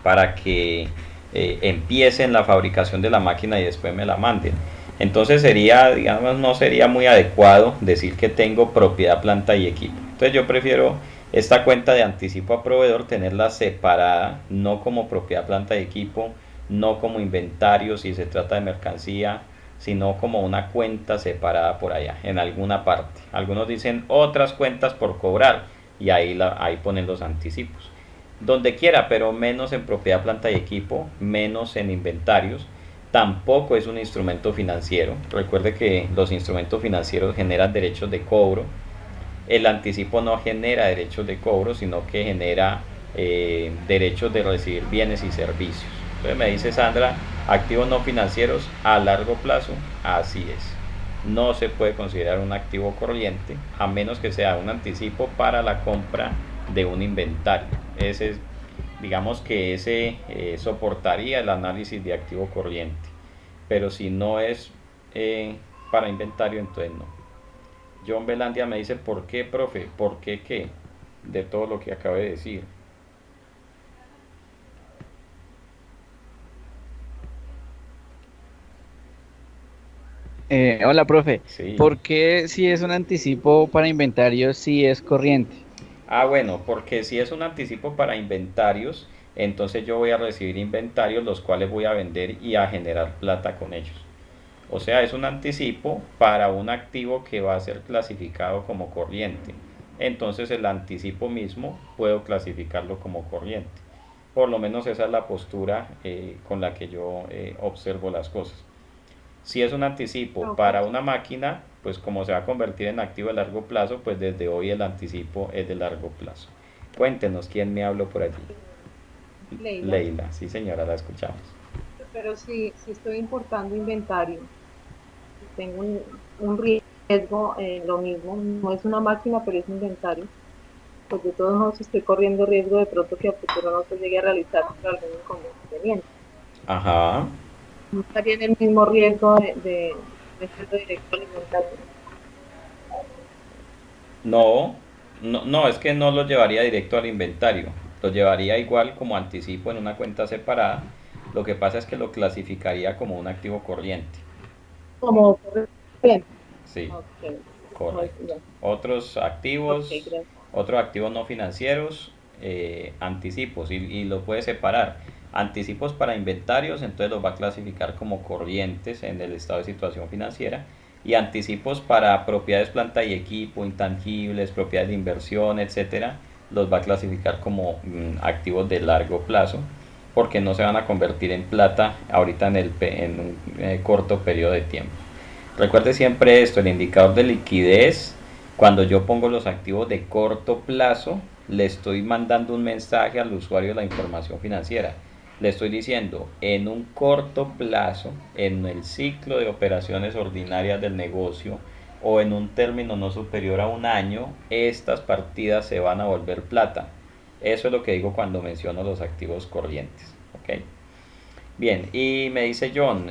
Speaker 1: para que empiecen la fabricación de la máquina y después me la manden. Entonces sería, digamos, no sería muy adecuado decir que tengo propiedad, planta y equipo. Entonces yo prefiero esta cuenta de anticipo a proveedor tenerla separada, no como propiedad, planta y equipo, no como inventario si se trata de mercancía, sino como una cuenta separada por allá, en alguna parte. Algunos dicen otras cuentas por cobrar y ahí ponen los anticipos. Donde quiera, pero menos en propiedad, planta y equipo, menos en inventarios. Tampoco es un instrumento financiero. Recuerde que los instrumentos financieros generan derechos de cobro. El anticipo no genera derechos de cobro, sino que genera derechos de recibir bienes y servicios. Entonces me dice Sandra, activos no financieros a largo plazo, así es. No se puede considerar un activo corriente a menos que sea un anticipo para la compra de un inventario. Ese, digamos que ese soportaría el análisis de activo corriente, pero si no es para inventario, entonces no. John Belandia me dice, ¿por qué, profe? ¿Por qué qué? De todo lo que acabé de decir.
Speaker 4: Hola, profe.
Speaker 1: Sí.
Speaker 4: ¿Por qué si es un anticipo para inventario si es corriente?
Speaker 1: Ah, bueno, porque si es un anticipo para inventarios, entonces yo voy a recibir inventarios los cuales voy a vender y a generar plata con ellos. O sea, es un anticipo para un activo que va a ser clasificado como corriente. Entonces el anticipo mismo puedo clasificarlo como corriente. Por lo menos esa es la postura con la que yo observo las cosas. Si es un anticipo
Speaker 3: Ok.
Speaker 1: para una máquina, pues como se va a convertir en activo de largo plazo, pues desde hoy el anticipo es de largo plazo. Cuéntenos quién me habló por allí.
Speaker 5: Leila,
Speaker 1: Leila, sí señora, la escuchamos.
Speaker 5: pero si estoy importando inventario, si tengo un riesgo, lo mismo, no es una máquina, pero es inventario, pues de todos modos estoy corriendo riesgo de pronto que a futuro no se llegue a realizar por algún inconveniente.
Speaker 1: Ajá.
Speaker 5: No estaría en el mismo riesgo de meterlo directo al inventario.
Speaker 1: No, no, es que no lo llevaría directo al inventario. Lo llevaría igual como anticipo en una cuenta separada. Lo que pasa es que lo clasificaría como un activo corriente.
Speaker 5: Como corriente.
Speaker 1: Sí,
Speaker 5: Ok,
Speaker 1: correcto.
Speaker 5: ya. Ok, gracias.
Speaker 1: Otros activos no financieros, anticipos, y lo puede separar. Anticipos para inventarios, entonces los va a clasificar como corrientes en el estado de situación financiera. Y anticipos para propiedades, planta y equipo, intangibles, propiedades de inversión, etcétera, los va a clasificar como activos de largo plazo, porque no se van a convertir en plata ahorita en un corto periodo de tiempo. Recuerde siempre esto, el indicador de liquidez, cuando yo pongo los activos de corto plazo, le estoy mandando un mensaje al usuario de la información financiera. Le estoy diciendo, en un corto plazo, en el ciclo de operaciones ordinarias del negocio o en un término no superior a un año, estas partidas se van a volver plata. Eso es lo que digo cuando menciono los activos corrientes. ¿Ok? Bien, y me dice John,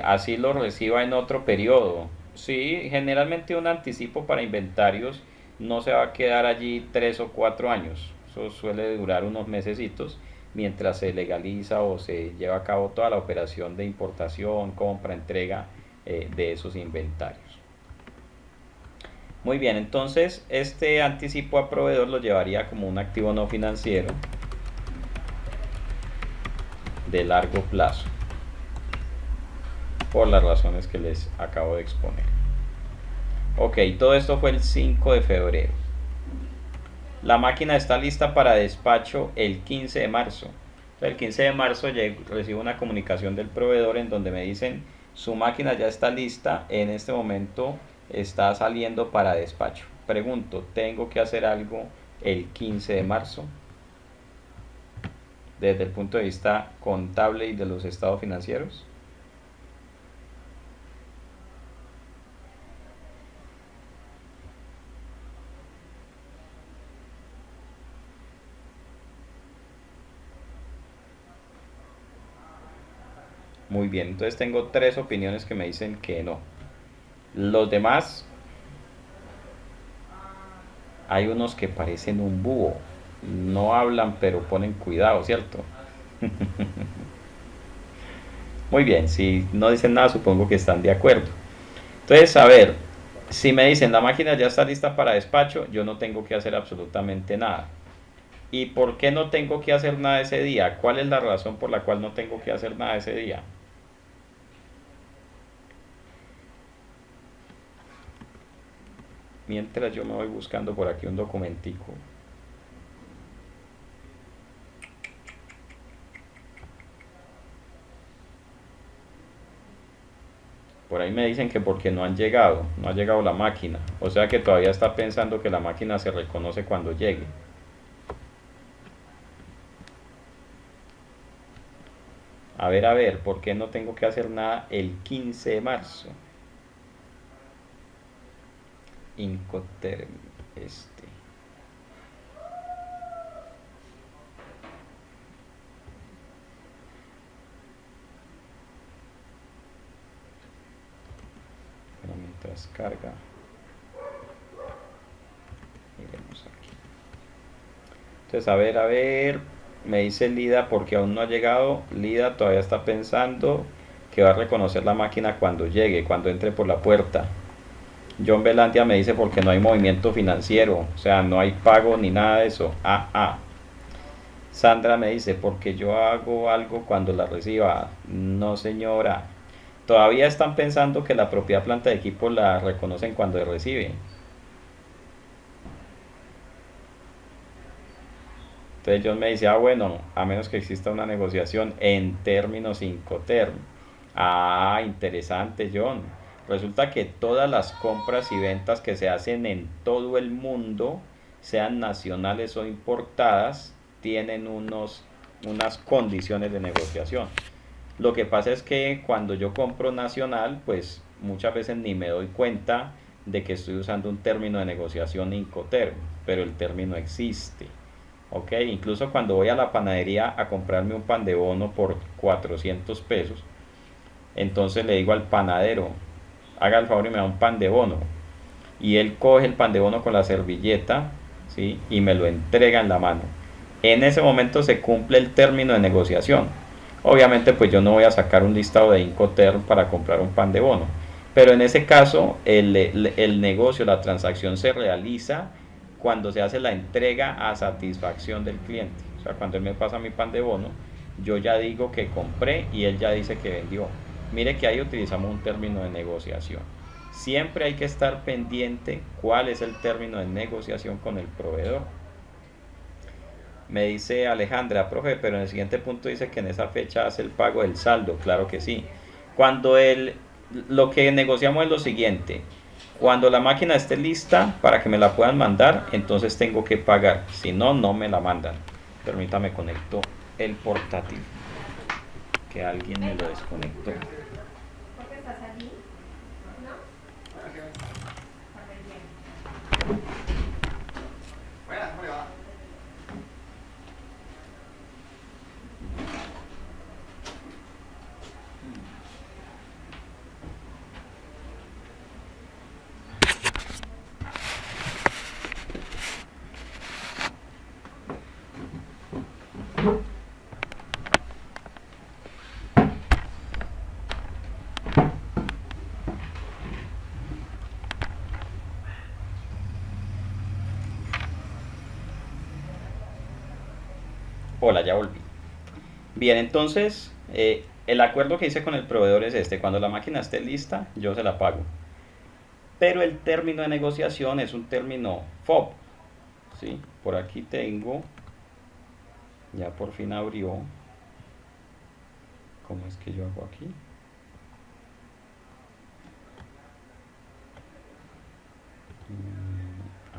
Speaker 1: así lo reciba en otro periodo. Sí, generalmente un anticipo para inventarios no se va a quedar allí 3 o 4 años. Eso suele durar unos mesecitos mientras se legaliza o se lleva a cabo toda la operación de importación, compra, entrega de esos inventarios. Muy bien, entonces este anticipo a proveedor lo llevaría como un activo no financiero de largo plazo, por las razones que les acabo de exponer. Ok, todo esto fue el 5 de febrero. La máquina está lista para despacho el 15 de marzo. El 15 de marzo recibo una comunicación del proveedor en donde me dicen su máquina ya está lista, en este momento está saliendo para despacho. Pregunto, ¿tengo que hacer algo el 15 de marzo? Desde el punto de vista contable y de los estados financieros. Muy bien, entonces tengo 3 opiniones que me dicen que no. Los demás, hay unos que parecen un búho. No hablan, pero ponen cuidado, ¿cierto? Muy bien, si no dicen nada, supongo que están de acuerdo. Entonces, a ver, si me dicen la máquina ya está lista para despacho, yo no tengo que hacer absolutamente nada. ¿Y por qué no tengo que hacer nada ese día? ¿Cuál es la razón por la cual no tengo que hacer nada ese día? Mientras yo me voy buscando por aquí un documentico. Por ahí me dicen que porque no han llegado, no ha llegado la máquina. O sea que todavía está pensando que la máquina se reconoce cuando llegue. A ver, ¿por qué no tengo que hacer nada el 15 de marzo? Incoterm, Bueno, mientras carga, miremos aquí. Entonces, a ver, me dice Lida porque aún no ha llegado. Lida todavía está pensando que va a reconocer la máquina cuando llegue, cuando entre por la puerta. John Belandia me dice porque no hay movimiento financiero, o sea, no hay pago ni nada de eso. Sandra me dice porque yo hago algo cuando la reciba. No, señora. Todavía están pensando que la propiedad planta de equipo la reconocen cuando reciben. Entonces John me dice, bueno, a menos que exista una negociación en términos Incoterm. Interesante, John. Resulta que todas las compras y ventas que se hacen en todo el mundo, sean nacionales o importadas, tienen unas condiciones de negociación. Lo que pasa es que cuando yo compro nacional, pues muchas veces ni me doy cuenta de que estoy usando un término de negociación Incoterm, pero el término existe. ¿Ok? Incluso cuando voy a la panadería a comprarme un pan de bono por 400 pesos, entonces le digo al panadero, haga el favor y me da un pan de bono, y él coge el pan de bono con la servilleta, ¿sí? Y me lo entrega en la mano. En ese momento se cumple el término de negociación. Obviamente pues yo no voy a sacar un listado de Incoterm para comprar un pan de bono, pero en ese caso el negocio, la transacción se realiza cuando se hace la entrega a satisfacción del cliente. O sea, cuando él me pasa mi pan de bono, yo ya digo que compré y él ya dice que vendió. Mire que ahí utilizamos un término de negociación. Siempre hay que estar pendiente cuál es el término de negociación con el proveedor. Me dice Alejandra, profe, pero en el siguiente punto dice que en esa fecha hace el pago del saldo. Claro que sí. Cuando lo que negociamos es lo siguiente: cuando la máquina esté lista para que me la puedan mandar, entonces tengo que pagar. Si no, no me la mandan. Permítame conecto el portátil. que alguien me lo desconectó. Hola, ya volví. Bien, entonces el acuerdo que hice con el proveedor es este: cuando la máquina esté lista, yo se la pago. Pero el término de negociación es un término FOB. ¿Sí? Por aquí tengo, ya por fin abrió. ¿Cómo es que yo hago aquí?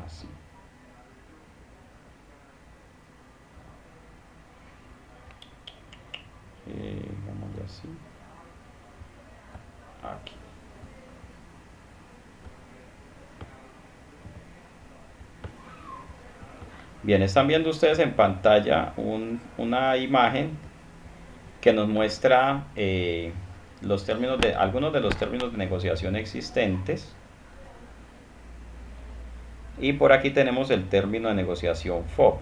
Speaker 1: Así. Vamos así. Aquí. Bien, están viendo ustedes en pantalla una imagen que nos muestra algunos de los términos de negociación existentes. Y por aquí tenemos el término de negociación FOB.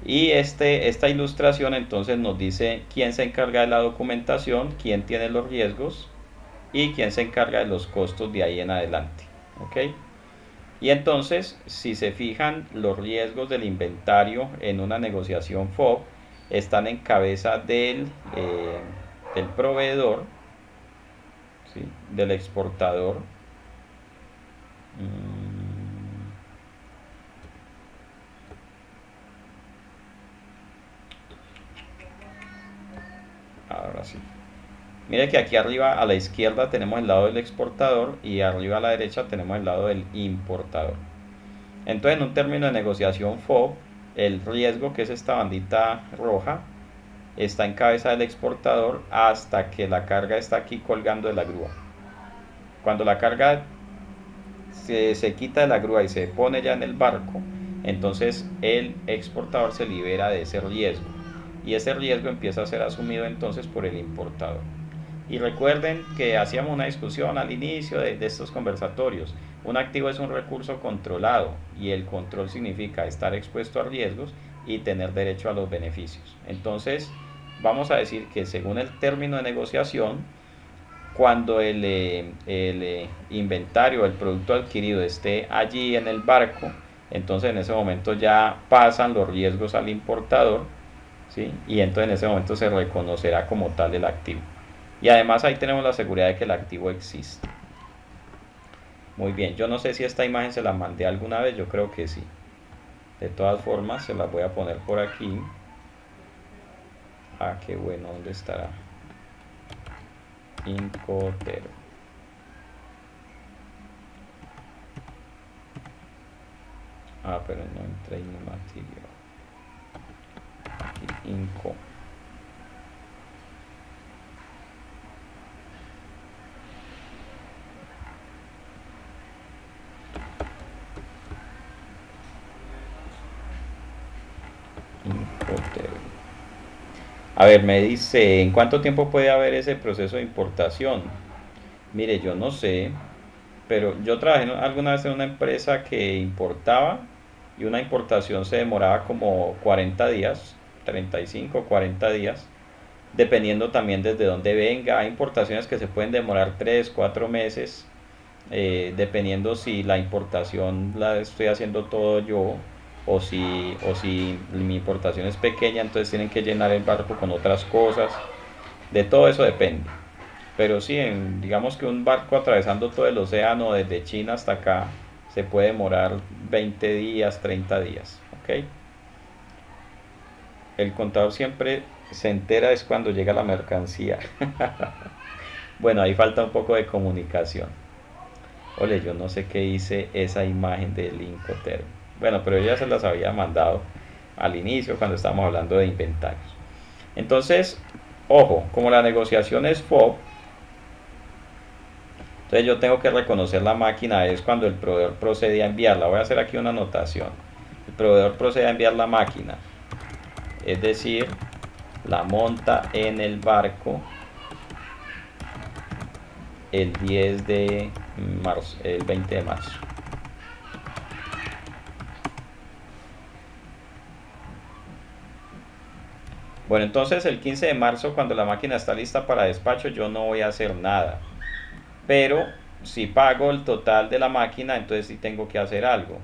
Speaker 1: Y esta ilustración entonces nos dice quién se encarga de la documentación, quién tiene los riesgos y quién se encarga de los costos de ahí en adelante. ¿Ok? Y entonces, si se fijan, los riesgos del inventario en una negociación FOB están en cabeza del proveedor, ¿sí? Del exportador. Ahora sí. Mire que aquí arriba a la izquierda tenemos el lado del exportador y arriba a la derecha tenemos el lado del importador. Entonces, en un término de negociación FOB, el riesgo, que es esta bandita roja, está en cabeza del exportador hasta que la carga está aquí colgando de la grúa. Cuando la carga se quita de la grúa y se pone ya en el barco, entonces el exportador se libera de ese riesgo y ese riesgo empieza a ser asumido entonces por el importador. Y recuerden que hacíamos una discusión al inicio de estos conversatorios. Un activo es un recurso controlado y el control significa estar expuesto a riesgos y tener derecho a los beneficios. Entonces vamos a decir que según el término de negociación, cuando el inventario, el producto adquirido esté allí en el barco, entonces en ese momento ya pasan los riesgos al importador, ¿sí? Y entonces en ese momento se reconocerá como tal el activo. Y además ahí tenemos la seguridad de que el activo existe. Muy bien, yo no sé si esta imagen se la mandé alguna vez, yo creo que sí. De todas formas, se la voy a poner por aquí. Ah, qué bueno, ¿dónde estará? Incoterm. Ah, pero no entré en el material. Aquí, Inco. A ver, me dice, ¿en cuánto tiempo puede haber ese proceso de importación? Mire, yo no sé, pero yo trabajé alguna vez en una empresa que importaba y una importación se demoraba como 40 días, 35, 40 días, dependiendo también desde dónde venga. Hay importaciones que se pueden demorar 3, 4 meses, dependiendo si la importación la estoy haciendo todo yo o si mi importación es pequeña, entonces tienen que llenar el barco con otras cosas. De todo eso depende. Pero sí, digamos que un barco atravesando todo el océano desde China hasta acá se puede demorar 20 días, 30 días. ¿Ok? El contador siempre se entera es cuando llega la mercancía. Bueno, ahí falta un poco de comunicación. Ole, yo no sé qué hice esa imagen del Incoterm. Bueno, pero ya se las había mandado al inicio cuando estábamos hablando de inventarios. Entonces, Ojo, como la negociación es FOB, entonces yo tengo que reconocer la máquina es cuando el proveedor procede a enviarla. Voy a hacer aquí una anotación. El proveedor procede a enviar la máquina, es decir, la monta en el barco el 10 de marzo, el 20 de marzo. Bueno, entonces el 15 de marzo, cuando la máquina está lista para despacho, yo no voy a hacer nada. Pero si pago el total de la máquina, entonces sí tengo que hacer algo.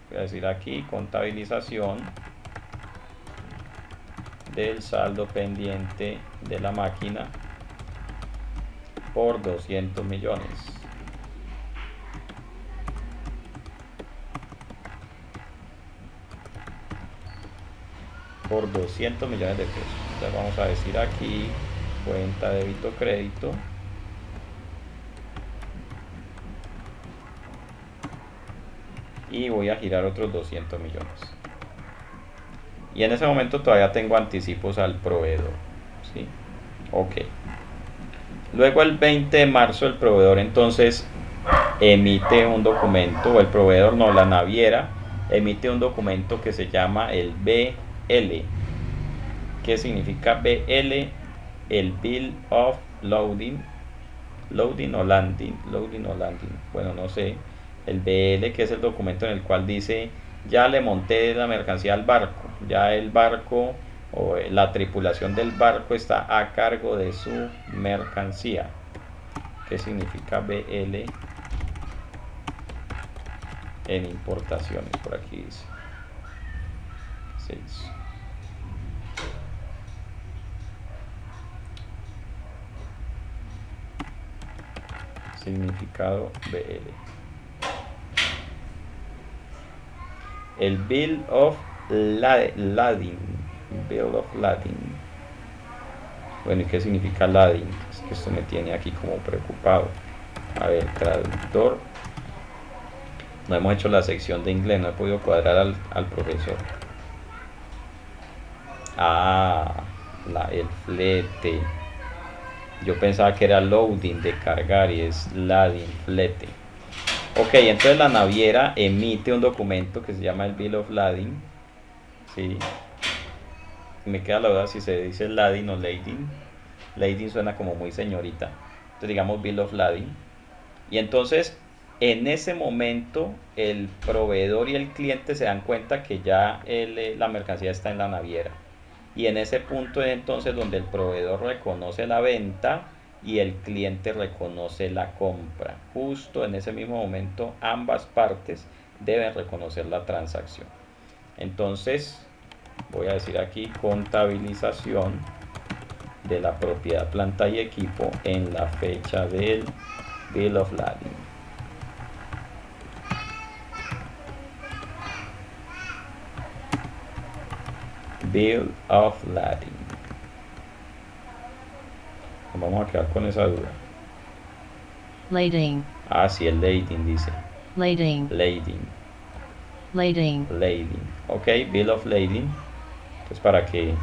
Speaker 1: Voy a decir aquí, contabilización del saldo pendiente de la máquina por 200 millones. Por 200 millones de pesos. Entonces vamos a decir aquí, cuenta débito crédito. Y voy a girar otros 200 millones. Y en ese momento todavía tengo anticipos al proveedor. ¿Sí? Ok. Luego el 20 de marzo el proveedor entonces emite un documento, o el proveedor no, la naviera emite un documento que se llama el BL. ¿Qué significa BL? El Bill of Loading. Loading o landing. Bueno, no sé. El BL, que es el documento en el cual dice, ya le monté la mercancía al barco, ya el barco o la tripulación del barco está a cargo de su mercancía. ¿Qué significa BL? En importaciones, por aquí dice 6. Significado BL. El Bill of Lading. Bueno, ¿y qué significa lading? Es que esto me tiene aquí como preocupado. A ver, traductor. No hemos hecho la sección de inglés, no he podido cuadrar al profesor. El flete. Yo pensaba que era loading, de cargar, y es lading, flete. Ok, entonces la naviera emite un documento que se llama el Bill of Lading. ¿Sí? Me queda la duda si se dice lading o lading. Lading suena como muy señorita. Entonces digamos Bill of Lading. Y entonces en ese momento el proveedor y el cliente se dan cuenta que ya la mercancía está en la naviera. Y en ese punto es entonces donde el proveedor reconoce la venta y el cliente reconoce la compra. Justo en ese mismo momento ambas partes deben reconocer la transacción. Entonces voy a decir aquí contabilización de la propiedad, planta y equipo en la fecha del Bill of Lading. Bill of Lading. Vamos a quedar con esa duda.
Speaker 6: Lading.
Speaker 1: Ah, sí, el lading dice.
Speaker 6: Lading.
Speaker 1: Lading.
Speaker 6: Lading.
Speaker 1: Lading. Ok, Bill of Lading. Pues para que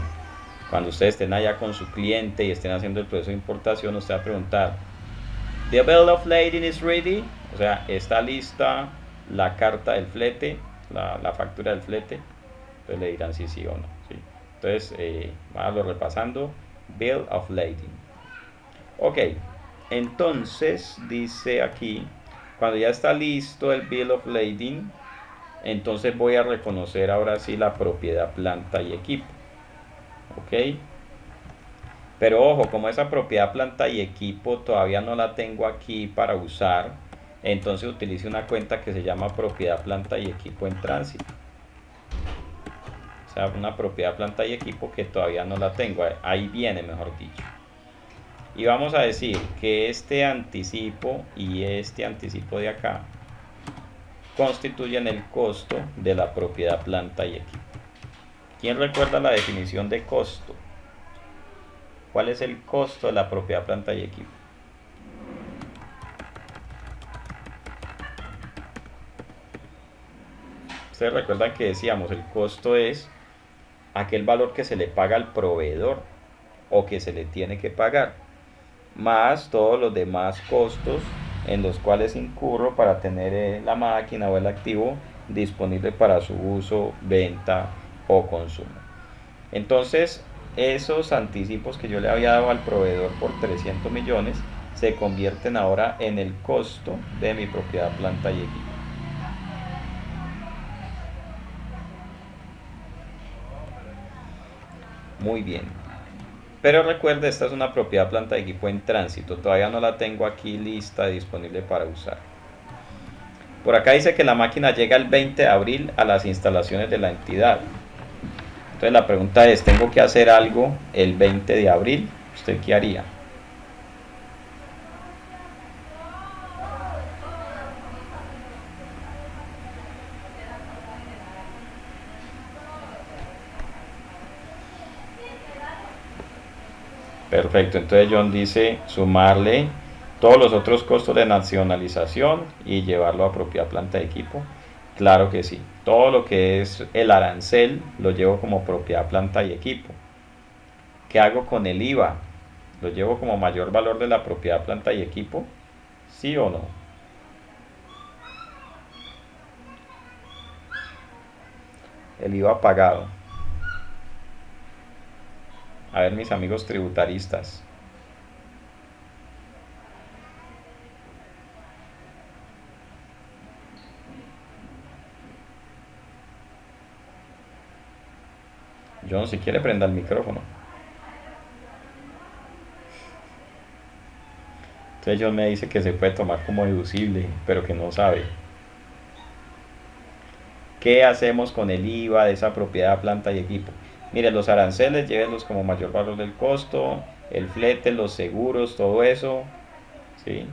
Speaker 1: cuando ustedes estén allá con su cliente y estén haciendo el proceso de importación, usted va a preguntar, ¿The Bill of Lading is ready? O sea, ¿está lista la carta del flete, la factura del flete? Entonces le dirán si sí o no. ¿Sí? Entonces, vamos repasando. Bill of Lading. Ok, entonces dice aquí, cuando ya está listo el Bill of Lading, entonces voy a reconocer ahora sí la propiedad, planta y equipo. Ok, pero ojo, como esa propiedad, planta y equipo todavía no la tengo aquí para usar, entonces utilice una cuenta que se llama propiedad, planta y equipo en tránsito. O sea, una propiedad, planta y equipo que todavía no la tengo, ahí viene, mejor dicho. Y vamos a decir que este anticipo y este anticipo de acá constituyen el costo de la propiedad, planta y equipo. ¿Quién recuerda la definición de costo? ¿Cuál es el costo de la propiedad, planta y equipo? Ustedes recuerdan que decíamos, el costo es aquel valor que se le paga al proveedor o que se le tiene que pagar, más todos los demás costos en los cuales incurro para tener la máquina o el activo disponible para su uso, venta o consumo. Entonces, esos anticipos que yo le había dado al proveedor por 300 millones se convierten ahora en el costo de mi propiedad, planta y equipo. Muy bien. Pero recuerde, esta es una propiedad, planta y equipo en tránsito. Todavía no la tengo aquí lista, disponible para usar. Por acá dice que la máquina llega el 20 de abril a las instalaciones de la entidad. Entonces la pregunta es, ¿tengo que hacer algo el 20 de abril? ¿Usted qué haría? Perfecto, entonces John dice sumarle todos los otros costos de nacionalización y llevarlo a propiedad, planta de equipo. Claro que sí, todo lo que es el arancel lo llevo como propiedad, planta y equipo. ¿Qué hago con el IVA? ¿Lo llevo como mayor valor de la propiedad, planta y equipo? ¿Sí o no? El IVA pagado. A ver, mis amigos tributaristas. John, si quiere, prenda el micrófono. Entonces John me dice que se puede tomar como deducible, pero que no sabe. ¿Qué hacemos con el IVA de esa propiedad, planta y equipo? Mire, los aranceles, llévenlos como mayor valor del costo, el flete, los seguros, todo eso, ¿sí?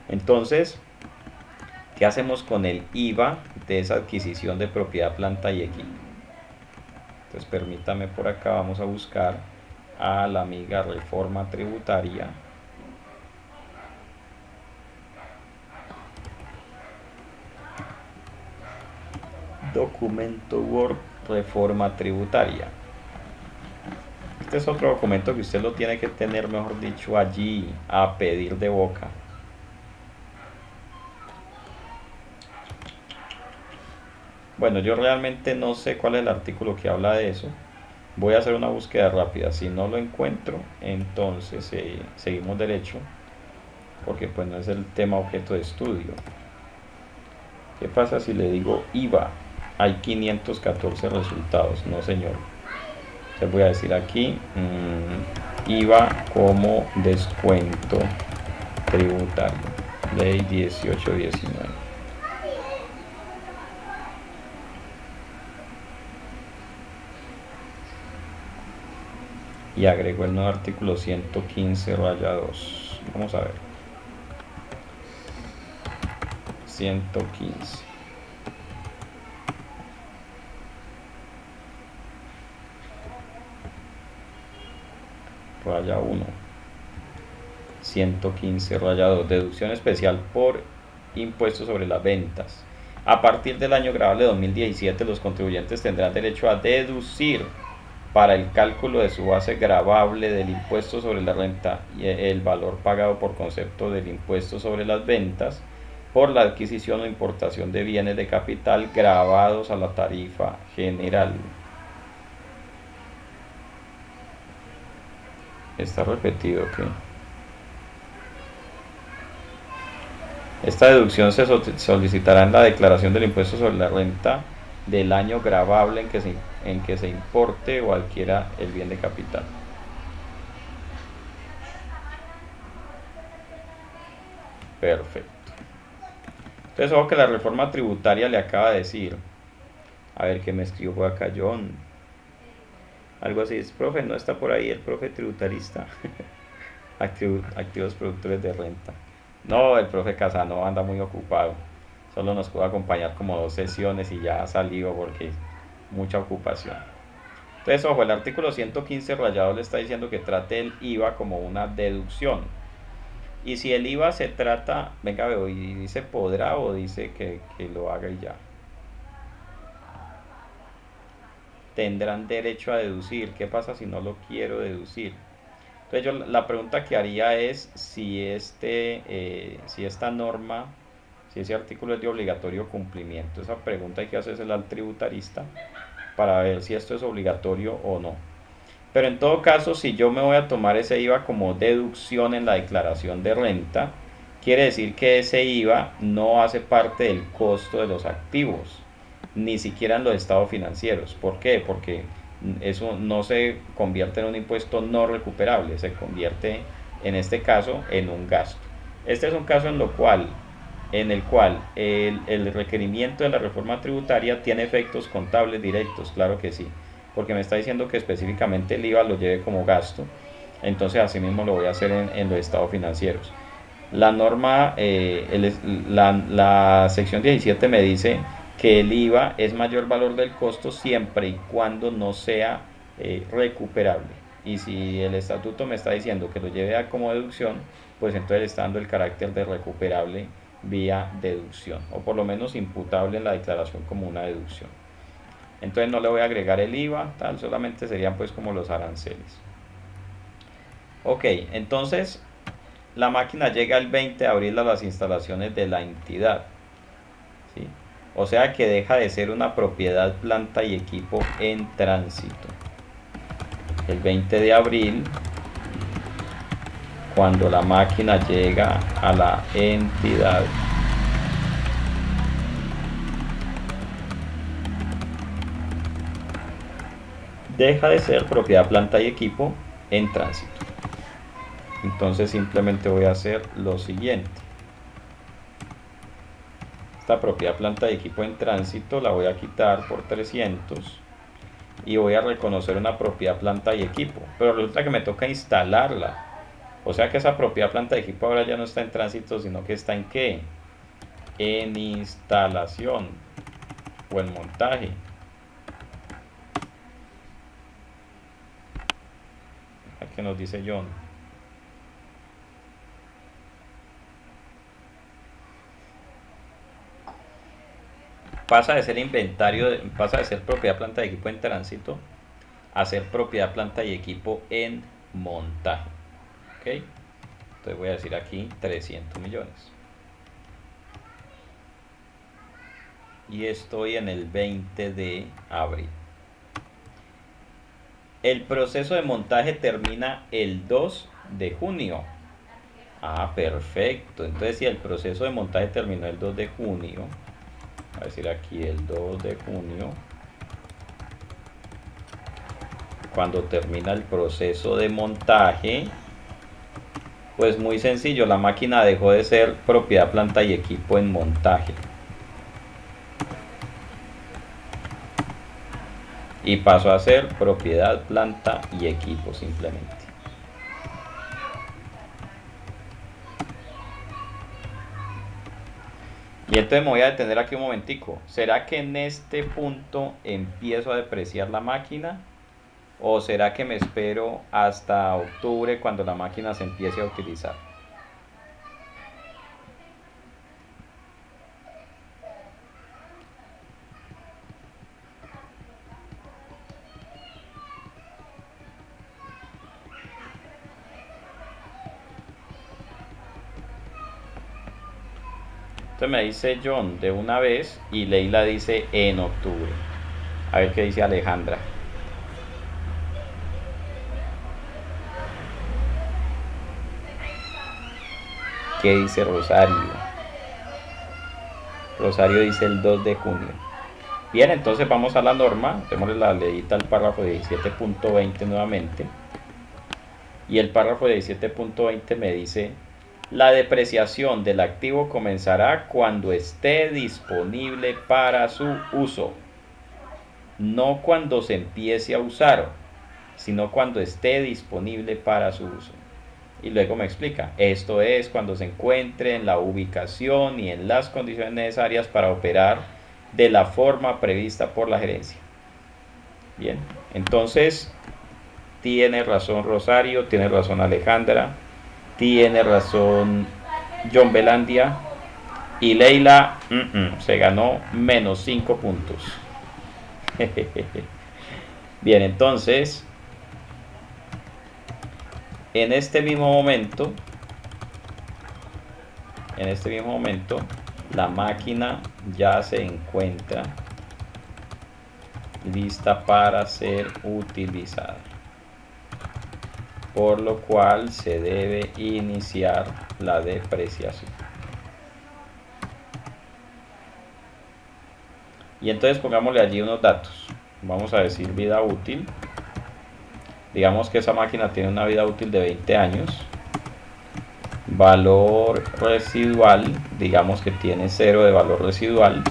Speaker 1: Entonces, ¿qué hacemos con el IVA de esa adquisición de propiedad, planta y equipo? Entonces, permítame por acá, vamos a buscar a la amiga Reforma Tributaria. Documento Word, Reforma Tributaria. Este es otro documento que usted lo tiene que tener, mejor dicho, allí a pedir de boca. Bueno, yo realmente no sé cuál es el artículo que habla de eso. Voy a hacer una búsqueda rápida. Si no lo encuentro, entonces seguimos derecho, porque pues no es el tema objeto de estudio. ¿Qué pasa si le digo IVA? Hay 514 resultados. No, señor. Les voy a decir aquí IVA como descuento tributario, ley 1819. Y agrego el nuevo artículo 115-2. Vamos a ver. 115. Raya 1. 115 raya 2. Deducción especial por impuestos sobre las ventas. A partir del año grabable 2017, los contribuyentes tendrán derecho a deducir para el cálculo de su base gravable del impuesto sobre la renta y el valor pagado por concepto del impuesto sobre las ventas por la adquisición o importación de bienes de capital gravados a la tarifa general. Está repetido que esta deducción se solicitará en la declaración del impuesto sobre la renta del año gravable en que se importe o adquiera el bien de capital. Perfecto. Entonces, ojo que la reforma tributaria le acaba de decir, a ver qué me escribió por acá John, algo así, es profe, no está por ahí el profe tributarista. Activos productores de renta. No, el profe Casanova anda muy ocupado, solo nos puede acompañar como 2 sesiones y ya ha salido porque mucha ocupación. Entonces, ojo, el artículo 115 rayado le está diciendo que trate el IVA como una deducción. Y si el IVA se trata, venga, veo, y dice podrá o dice que lo haga y ya. tendrán derecho a deducir. ¿Qué pasa si no lo quiero deducir? Entonces yo la pregunta que haría es si esta norma, si ese artículo es de obligatorio cumplimiento. Esa pregunta hay que hacérsela al tributarista para ver si esto es obligatorio o no. Pero en todo caso, si yo me voy a tomar ese IVA como deducción en la declaración de renta, quiere decir que ese IVA no hace parte del costo de los activos, ni siquiera en los estados financieros. ¿Por qué? Porque eso no se convierte en un impuesto no recuperable, se convierte en este caso en un gasto. Este es un caso en el cual el requerimiento de la reforma tributaria tiene efectos contables directos, claro que sí, porque me está diciendo que específicamente el IVA lo lleve como gasto, entonces así mismo lo voy a hacer en los estados financieros. La norma, la sección 17 me dice que el IVA es mayor valor del costo siempre y cuando no sea recuperable. Y si el estatuto me está diciendo que lo lleve como deducción, pues entonces le está dando el carácter de recuperable vía deducción, o por lo menos imputable en la declaración como una deducción. Entonces no le voy a agregar el IVA, tal, solamente serían pues como los aranceles. Ok, entonces la máquina llega el 20 de abril a las instalaciones de la entidad, ¿sí? O sea que deja de ser una propiedad, planta y equipo en tránsito. El 20 de abril, cuando la máquina llega a la entidad. Deja de ser propiedad, planta y equipo en tránsito. Entonces simplemente voy a hacer lo siguiente. Esta propiedad, planta y equipo en tránsito la voy a quitar por 300 y voy a reconocer una propiedad, planta y equipo, pero resulta que me toca instalarla. O sea que esa propiedad, planta y equipo ahora ya no está en tránsito, sino que está en ¿qué? En instalación o en montaje. ¿Qué nos dice John? Pasa de ser pasa de ser propiedad, planta y equipo en tránsito a ser propiedad, planta y equipo en montaje. ¿Ok? Entonces voy a decir aquí 300 millones. Y estoy en el 20 de abril. El proceso de montaje termina el 2 de junio. Ah, perfecto. Entonces si el proceso de montaje terminó el 2 de junio, voy a decir aquí el 2 de junio, cuando termina el proceso de montaje, pues muy sencillo, la máquina dejó de ser propiedad, planta y equipo en montaje y pasó a ser propiedad, planta y equipo simplemente. Y entonces me voy a detener aquí un momentico. ¿Será que en este punto empiezo a depreciar la máquina? ¿O será que me espero hasta octubre cuando la máquina se empiece a utilizar? Entonces me dice John de una vez y Leila dice en octubre. A ver qué dice Alejandra. ¿Qué dice Rosario? Rosario dice el 2 de junio. Bien, entonces vamos a la norma. Démosle la leída al párrafo 17.20 nuevamente. Y el párrafo 17.20 me dice: la depreciación del activo comenzará cuando esté disponible para su uso. No cuando se empiece a usar, sino cuando esté disponible para su uso. Y luego me explica, esto es cuando se encuentre en la ubicación y en las condiciones necesarias para operar de la forma prevista por la gerencia. Bien, entonces tiene razón Rosario, tiene razón Alejandra, tiene razón John Belandia, y Leila se ganó menos 5 puntos. Bien, entonces, en este mismo momento, la máquina ya se encuentra lista para ser utilizada, por lo cual se debe iniciar la depreciación. Y entonces pongámosle allí unos datos. Vamos a decir vida útil. Digamos que esa máquina tiene una vida útil de 20 años. Valor residual, digamos que tiene 0 de valor residual.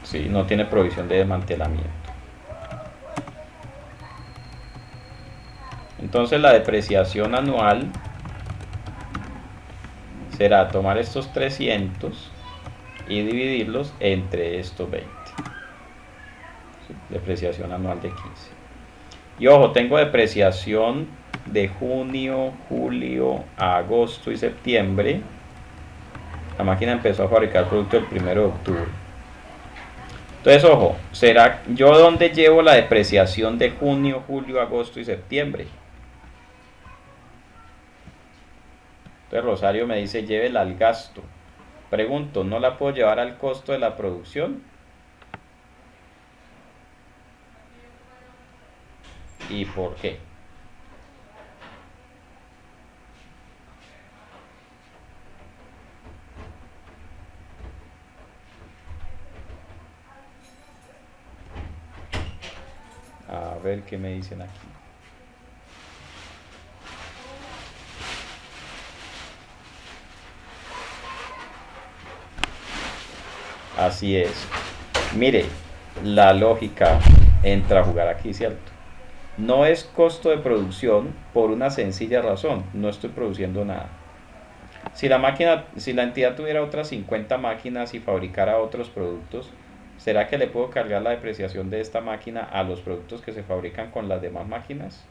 Speaker 1: Sí, no tiene provisión de desmantelamiento. Entonces la depreciación anual será tomar estos 300 y dividirlos entre estos 20. Sí, depreciación anual de 15. Y ojo, tengo depreciación de junio, julio, agosto y septiembre. La máquina empezó a fabricar producto el 1 de octubre. Entonces, ojo, ¿será yo dónde llevo la depreciación de junio, julio, agosto y septiembre? Entonces Rosario me dice, llévela al gasto. Pregunto, ¿no la puedo llevar al costo de la producción? ¿Y por qué? A ver qué me dicen aquí. Así es. Mire, la lógica entra a jugar aquí, ¿cierto? No es costo de producción por una sencilla razón. No estoy produciendo nada. Si la entidad tuviera otras 50 máquinas y fabricara otros productos, ¿será que le puedo cargar la depreciación de esta máquina a los productos que se fabrican con las demás máquinas?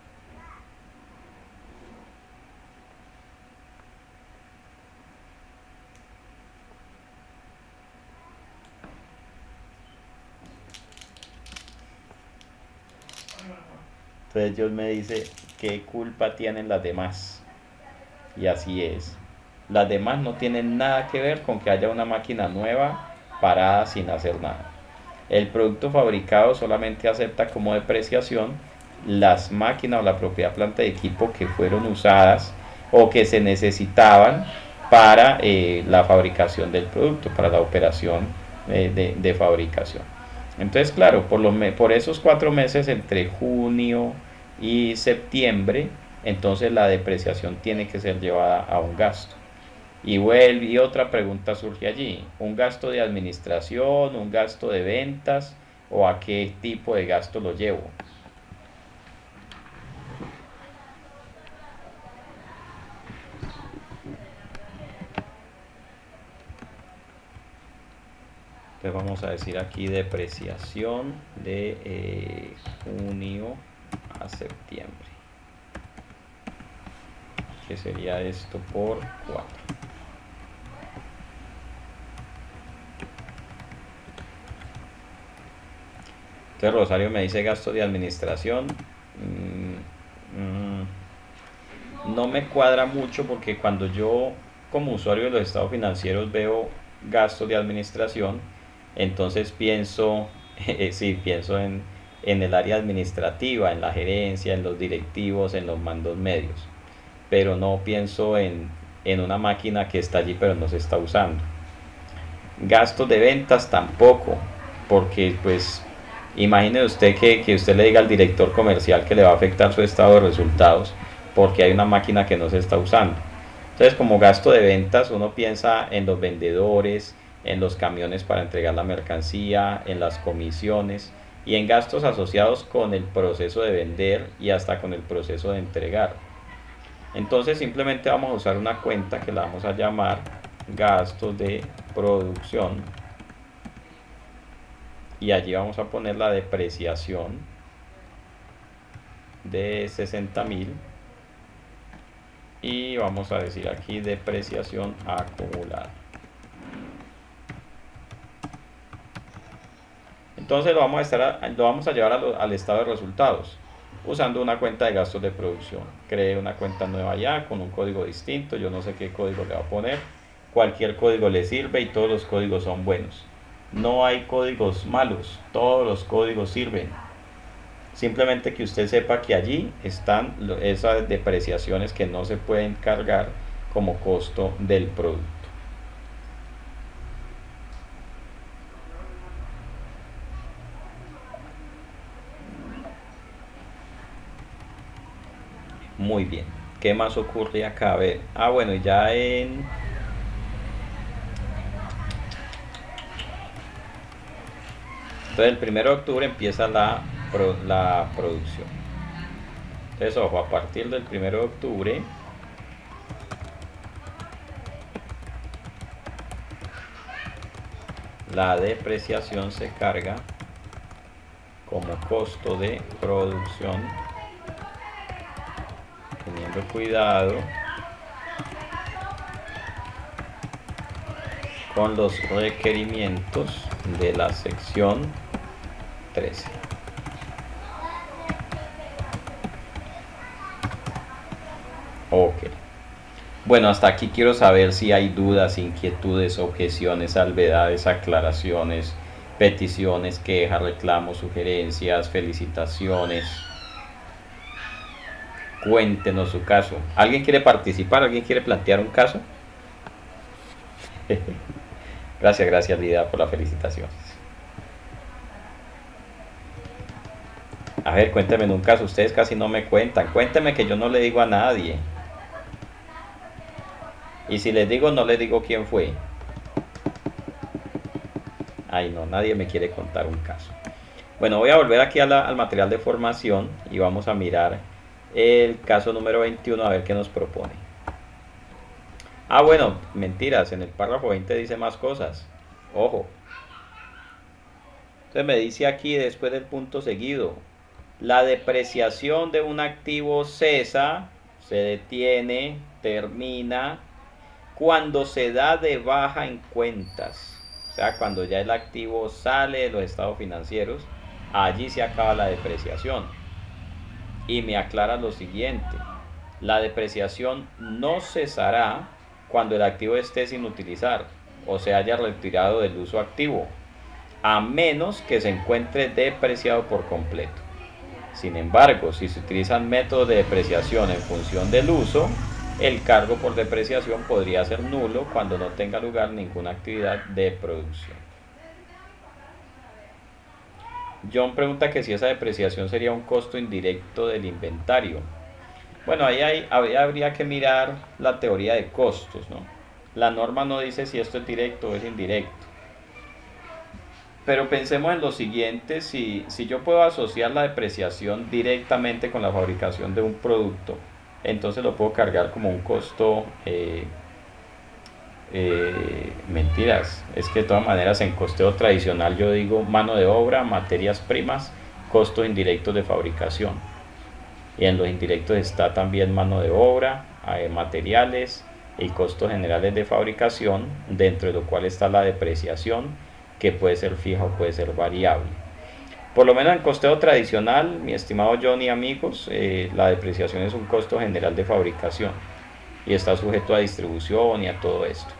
Speaker 1: Entonces Dios me dice, ¿qué culpa tienen las demás? Y así es. Las demás no tienen nada que ver con que haya una máquina nueva parada sin hacer nada. El producto fabricado solamente acepta como depreciación las máquinas o la propia planta de equipo que fueron usadas o que se necesitaban para la fabricación del producto, para la operación de fabricación. Entonces, claro, por esos 4 meses entre junio y septiembre, entonces la depreciación tiene que ser llevada a un gasto. Y otra pregunta surge allí, ¿un gasto de administración, un gasto de ventas o a qué tipo de gasto lo llevo? Entonces vamos a decir aquí depreciación de junio a septiembre, que sería esto por 4. Entonces Rosario me dice gasto de administración. No me cuadra mucho porque cuando yo como usuario de los estados financieros veo gastos de administración, entonces pienso, pienso en el área administrativa, en la gerencia, en los directivos, en los mandos medios, pero no pienso en una máquina que está allí pero no se está usando. Gastos de ventas tampoco, porque pues imagine usted que usted le diga al director comercial que le va a afectar su estado de resultados porque hay una máquina que no se está usando. Entonces, como gasto de ventas, uno piensa en los vendedores, en los camiones para entregar la mercancía, en las comisiones y en gastos asociados con el proceso de vender y hasta con el proceso de entregar. Entonces, simplemente vamos a usar una cuenta que la vamos a llamar gastos de producción y allí vamos a poner la depreciación de 60.000 y vamos a decir aquí depreciación acumulada. Entonces lo vamos a llevar al estado de resultados usando una cuenta de gastos de producción. Cree una cuenta nueva ya con un código distinto, yo no sé qué código le va a poner, cualquier código le sirve y todos los códigos son buenos. No hay códigos malos, todos los códigos sirven. Simplemente que usted sepa que allí están esas depreciaciones que no se pueden cargar como costo del producto. Muy bien. ¿Qué más ocurre acá? A ver. Bueno, ya en... Entonces el 1 de octubre empieza la producción. Entonces, ojo, a partir del 1 de octubre la depreciación se carga como costo de producción, teniendo cuidado con los requerimientos de la sección 13. Ok. Bueno, hasta aquí quiero saber si hay dudas, inquietudes, objeciones, salvedades, aclaraciones, peticiones, quejas, reclamos, sugerencias, felicitaciones. Cuéntenos su caso. ¿Alguien quiere participar? ¿Alguien quiere plantear un caso? Gracias Lidia por las felicitaciones. A ver, cuéntenme en un caso. Ustedes casi no me cuentan. Cuéntenme, que yo no le digo a nadie. Y si les digo, no les digo quién fue. Ay, no, nadie me quiere contar un caso. Bueno, voy a volver aquí al material de formación y vamos a mirar el caso número 21 a ver qué nos propone. Bueno, mentiras, en el párrafo 20 dice más cosas. Ojo. Entonces me dice aquí, después del punto seguido, la depreciación de un activo cesa, se detiene, termina cuando se da de baja en cuentas. O sea, cuando ya el activo sale de los estados financieros, allí se acaba la depreciación. Y me aclara lo siguiente: la depreciación no cesará cuando el activo esté sin utilizar o se haya retirado del uso activo, a menos que se encuentre depreciado por completo. Sin embargo, si se utilizan métodos de depreciación en función del uso, el cargo por depreciación podría ser nulo cuando no tenga lugar ninguna actividad de producción. John pregunta que si esa depreciación sería un costo indirecto del inventario. Bueno, ahí habría que mirar la teoría de costos, ¿no? La norma no dice si esto es directo o es indirecto. Pero pensemos en lo siguiente: si yo puedo asociar la depreciación directamente con la fabricación de un producto, entonces lo puedo cargar como un costo. Mentiras, es que de todas maneras en costeo tradicional yo digo mano de obra, materias primas, costos indirectos de fabricación, y en los indirectos está también mano de obra, materiales y costos generales de fabricación, dentro de lo cual está la depreciación, que puede ser fija o puede ser variable. Por lo menos en costeo tradicional, mi estimado John y amigos, la depreciación es un costo general de fabricación y está sujeto a distribución y a todo esto.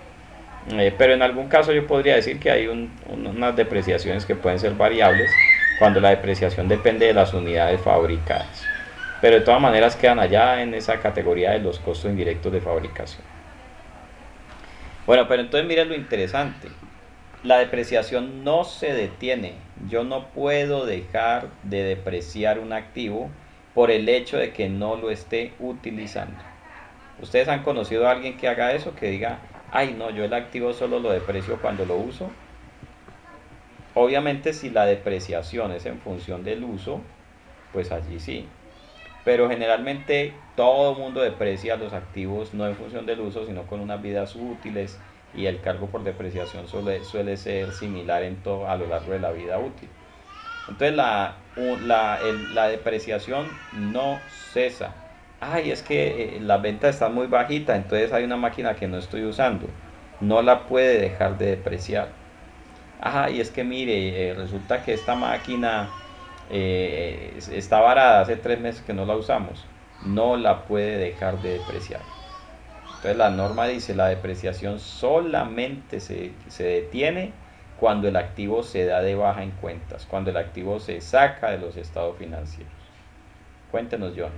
Speaker 1: Pero en algún caso yo podría decir que hay unas depreciaciones que pueden ser variables, cuando la depreciación depende de las unidades fabricadas. Pero de todas maneras quedan allá en esa categoría de los costos indirectos de fabricación. Bueno, pero entonces miren lo interesante. La depreciación no se detiene. Yo no puedo dejar de depreciar un activo por el hecho de que no lo esté utilizando. ¿Ustedes han conocido a alguien que haga eso? Que diga, ay no, yo el activo solo lo deprecio cuando lo uso. Obviamente si la depreciación es en función del uso, pues allí sí. Pero generalmente todo el mundo deprecia los activos no en función del uso, sino con unas vidas útiles, y el cargo por depreciación suele ser similar a lo largo de la vida útil. Entonces la depreciación no cesa. Ay, es que las ventas están muy bajitas, entonces hay una máquina que no estoy usando. No la puede dejar de depreciar. Ajá, y es que mire, resulta que esta máquina está varada, hace 3 meses que no la usamos, no la puede dejar de depreciar. Entonces la norma dice, la depreciación solamente se detiene cuando el activo se da de baja en cuentas, cuando el activo se saca de los estados financieros. Cuéntenos, John.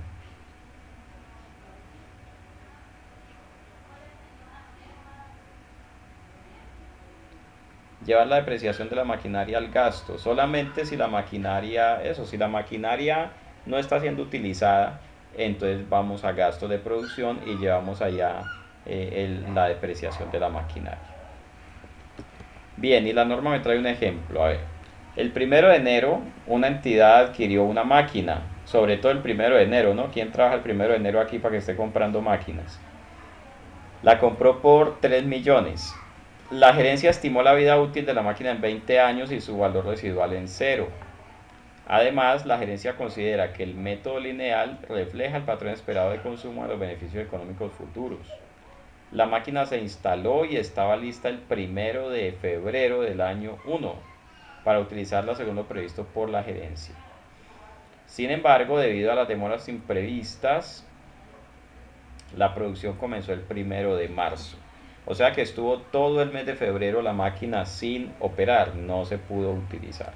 Speaker 1: Llevar la depreciación de la maquinaria al gasto, solamente si la maquinaria, si la maquinaria no está siendo utilizada, entonces vamos a gastos de producción y llevamos allá la depreciación de la maquinaria. Bien, y la norma me trae un ejemplo. A ver, el 1 de enero una entidad adquirió una máquina, sobre todo el 1 de enero, ¿no? ¿Quién trabaja el 1 de enero aquí para que esté comprando máquinas? La compró por 3 millones. La gerencia estimó la vida útil de la máquina en 20 años y su valor residual en 0. Además, la gerencia considera que el método lineal refleja el patrón esperado de consumo de los beneficios económicos futuros. La máquina se instaló y estaba lista el 1 de febrero del año 1 para utilizarla según lo previsto por la gerencia. Sin embargo, debido a las demoras imprevistas, la producción comenzó el 1 de marzo. O sea que estuvo todo el mes de febrero la máquina sin operar, no se pudo utilizar.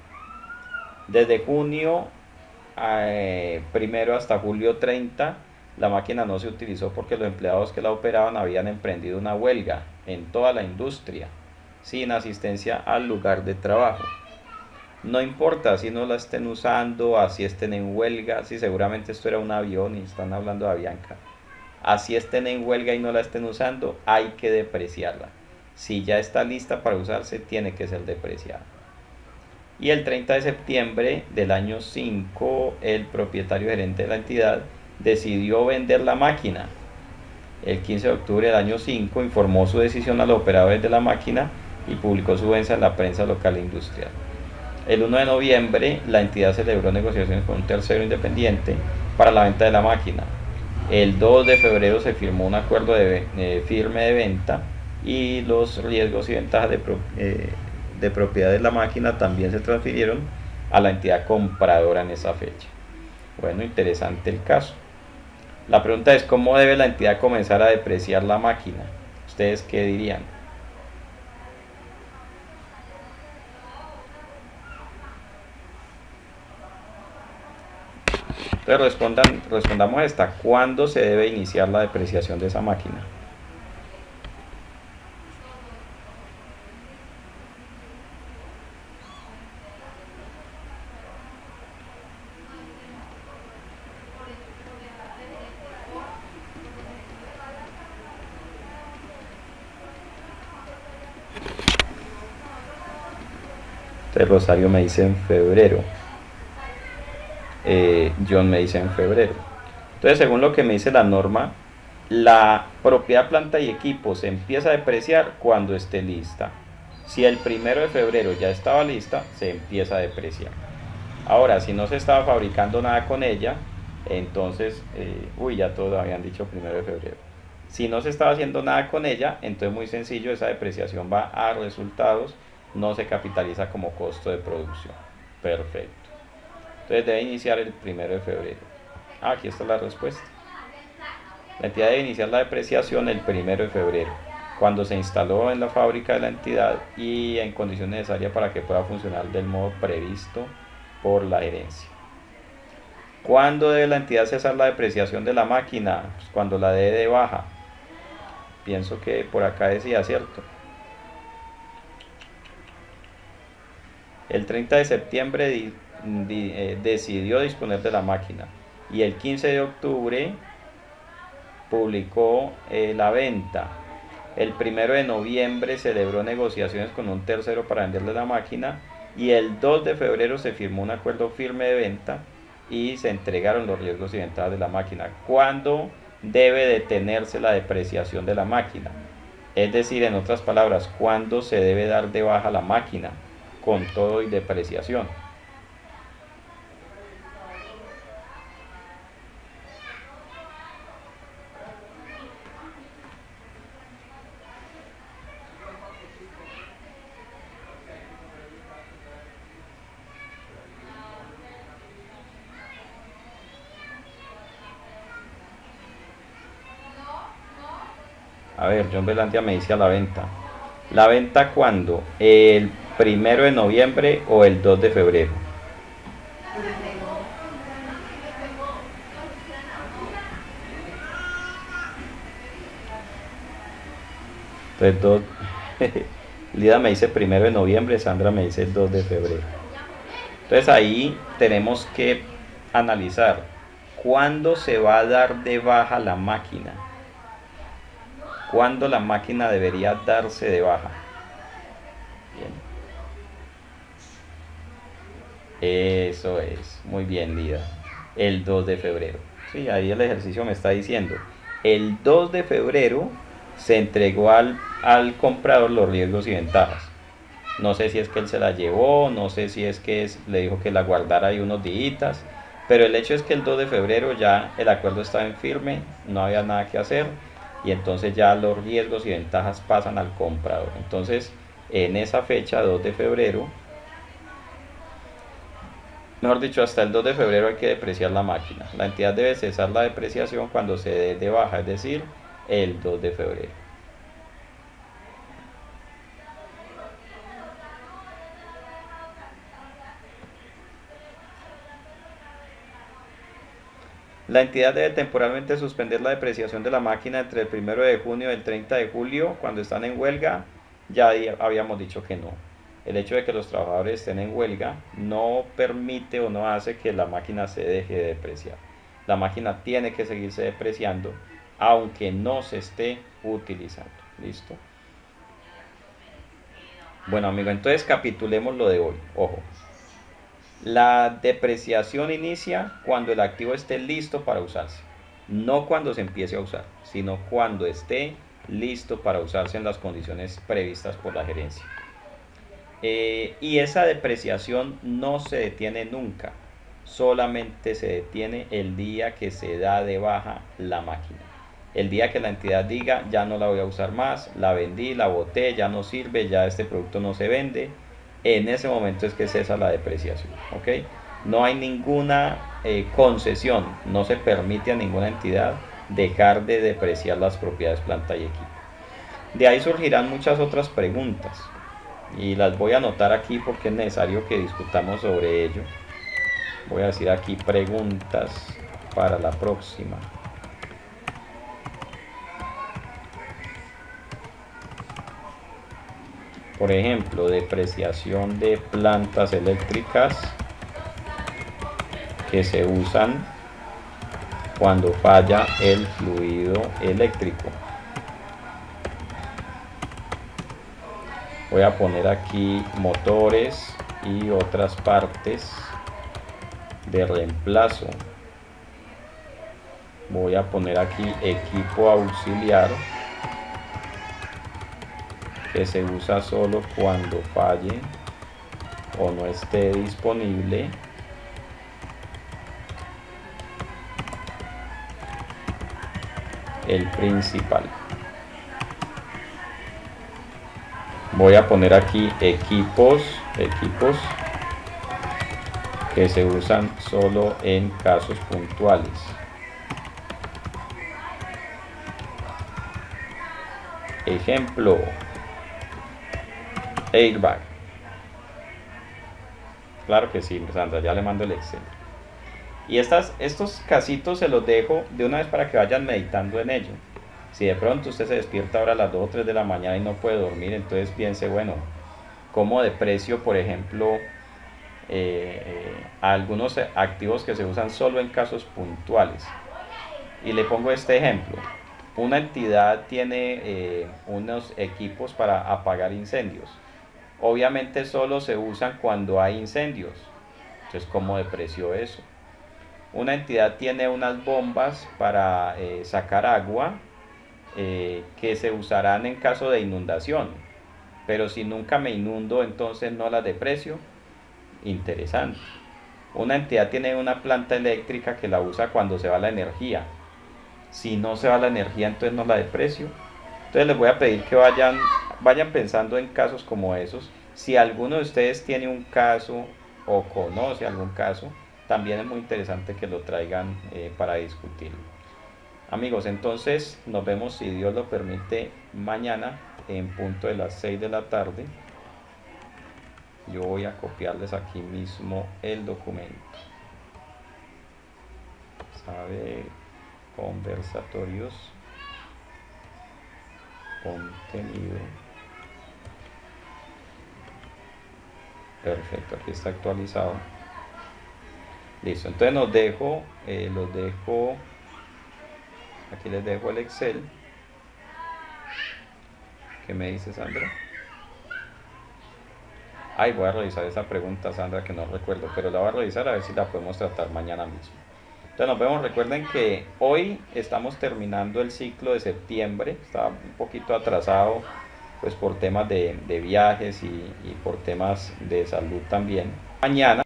Speaker 1: Desde junio 1 hasta julio 30, la máquina no se utilizó porque los empleados que la operaban habían emprendido una huelga en toda la industria, sin asistencia al lugar de trabajo. No importa si no la estén usando, así estén en huelga, si seguramente esto era un avión y están hablando de Avianca. Así estén en huelga y no la estén usando, hay que depreciarla. Si ya está lista para usarse, tiene que ser depreciada. Y el 30 de septiembre del año 5, el propietario gerente de la entidad decidió vender la máquina. El 15 de octubre del año 5 informó su decisión a los operadores de la máquina y publicó su venta en la prensa local e industrial. El 1 de noviembre, la entidad celebró negociaciones con un tercero independiente para la venta de la máquina. El 2 de febrero se firmó un acuerdo firme de venta y los riesgos y ventajas de propiedad de la máquina también se transfirieron a la entidad compradora en esa fecha. Bueno, interesante el caso. La pregunta es, ¿cómo debe la entidad comenzar a depreciar la máquina? ¿Ustedes qué dirían? Entonces respondamos esta. ¿Cuándo se debe iniciar la depreciación de esa máquina? Entonces Rosario me dice en febrero. John me dice en febrero. Entonces, según lo que me dice la norma, la propiedad, planta y equipo se empieza a depreciar cuando esté lista. Si el 1 de febrero ya estaba lista, se empieza a depreciar. Ahora, si no se estaba fabricando nada con ella, entonces, ya todos habían dicho 1 de febrero. Si no se estaba haciendo nada con ella, entonces muy sencillo, esa depreciación va a resultados, no se capitaliza como costo de producción. Perfecto. Entonces debe iniciar el 1 de febrero. Aquí está la respuesta. La entidad debe iniciar la depreciación el 1 de febrero, cuando se instaló en la fábrica de la entidad y en condición necesaria para que pueda funcionar del modo previsto por la gerencia. ¿Cuándo debe la entidad cesar la depreciación de la máquina? Pues cuando la dé de baja. Pienso que por acá decía, ¿cierto? El 30 de septiembre decidió disponer de la máquina y el 15 de octubre publicó la venta. El 1 de noviembre celebró negociaciones con un tercero para venderle la máquina y el 2 de febrero se firmó un acuerdo firme de venta y se entregaron los riesgos y ventajas de la máquina. ¿Cuándo debe detenerse la depreciación de la máquina? Es decir, en otras palabras, ¿cuándo se debe dar de baja la máquina con todo y depreciación? A ver, John Belandia me dice a la venta. ¿La venta cuándo? ¿El 1 de noviembre o el 2 de febrero? Entonces, Lida me dice 1 de noviembre, Sandra me dice el 2 de febrero. Entonces ahí tenemos que analizar cuándo se va a dar de baja la máquina. ¿Cuándo la máquina debería darse de baja? Bien. Eso es, muy bien, Lida. El 2 de febrero. Sí, ahí el ejercicio me está diciendo. El 2 de febrero se entregó al comprador los riesgos y ventajas. No sé si es que él se la llevó, no sé si es que le dijo que la guardara ahí unos días, pero el hecho es que el 2 de febrero ya el acuerdo estaba en firme, no había nada que hacer y entonces ya los riesgos y ventajas pasan al comprador. Entonces, en esa fecha, 2 de febrero, mejor dicho, hasta el 2 de febrero hay que depreciar la máquina. La entidad debe cesar la depreciación cuando se dé de baja, es decir, el 2 de febrero. La entidad debe temporalmente suspender la depreciación de la máquina entre el 1 de junio y el 30 de julio cuando están en huelga. Ya habíamos dicho que no. El hecho de que los trabajadores estén en huelga no permite o no hace que la máquina se deje de depreciar. La máquina tiene que seguirse depreciando aunque no se esté utilizando. ¿Listo? Bueno, amigo, entonces capitulemos lo de hoy. Ojo. La depreciación inicia cuando el activo esté listo para usarse. No cuando se empiece a usar, sino cuando esté listo para usarse en las condiciones previstas por la gerencia. Y esa depreciación no se detiene nunca. Solamente se detiene el día que se da de baja la máquina. El día que la entidad diga, ya no la voy a usar más, la vendí, la boté, ya no sirve, ya este producto no se vende. En ese momento es que cesa la depreciación, ¿ok? No hay ninguna concesión, no se permite a ninguna entidad dejar de depreciar las propiedades planta y equipo. De ahí surgirán muchas otras preguntas y las voy a anotar aquí porque es necesario que discutamos sobre ello. Voy a decir aquí preguntas para la próxima. Por ejemplo, depreciación de plantas eléctricas que se usan cuando falla el fluido eléctrico. Voy a poner aquí motores y otras partes de reemplazo. Voy a poner aquí equipo auxiliar que se usa solo cuando falle o no esté disponible. El principal. Voy a poner aquí equipos que se usan solo en casos puntuales. Ejemplo, airbag. Claro que sí, Sandra, ya le mando el Excel. Y estos casitos se los dejo de una vez para que vayan meditando en ello. Si de pronto usted se despierta ahora a las 2 o 3 de la mañana y no puede dormir, entonces piense, bueno, ¿cómo deprecio, por ejemplo, algunos activos que se usan solo en casos puntuales? Y le pongo este ejemplo. Una entidad tiene unos equipos para apagar incendios. Obviamente solo se usan cuando hay incendios. Entonces, ¿cómo deprecio eso? Una entidad tiene unas bombas para sacar agua que se usarán en caso de inundación. Pero si nunca me inundo, entonces no las deprecio. Interesante. Una entidad tiene una planta eléctrica que la usa cuando se va la energía. Si no se va la energía, entonces no la deprecio. Entonces les voy a pedir que vayan pensando en casos como esos. Si alguno de ustedes tiene un caso o conoce algún caso, también es muy interesante que lo traigan para discutirlo. Amigos, entonces nos vemos, si Dios lo permite, mañana en punto de las 6 de la tarde. Yo voy a copiarles aquí mismo el documento. Sabe, conversatorios, contenido. Perfecto, aquí está actualizado. Listo, entonces los dejo, aquí les dejo el Excel. ¿Qué me dice Sandra? Ay, voy a revisar esa pregunta, Sandra, que no recuerdo, pero la voy a revisar a ver si la podemos tratar mañana mismo. Entonces nos vemos. Recuerden que hoy estamos terminando el ciclo de septiembre. Está un poquito atrasado, pues por temas de viajes y por temas de salud también. Mañana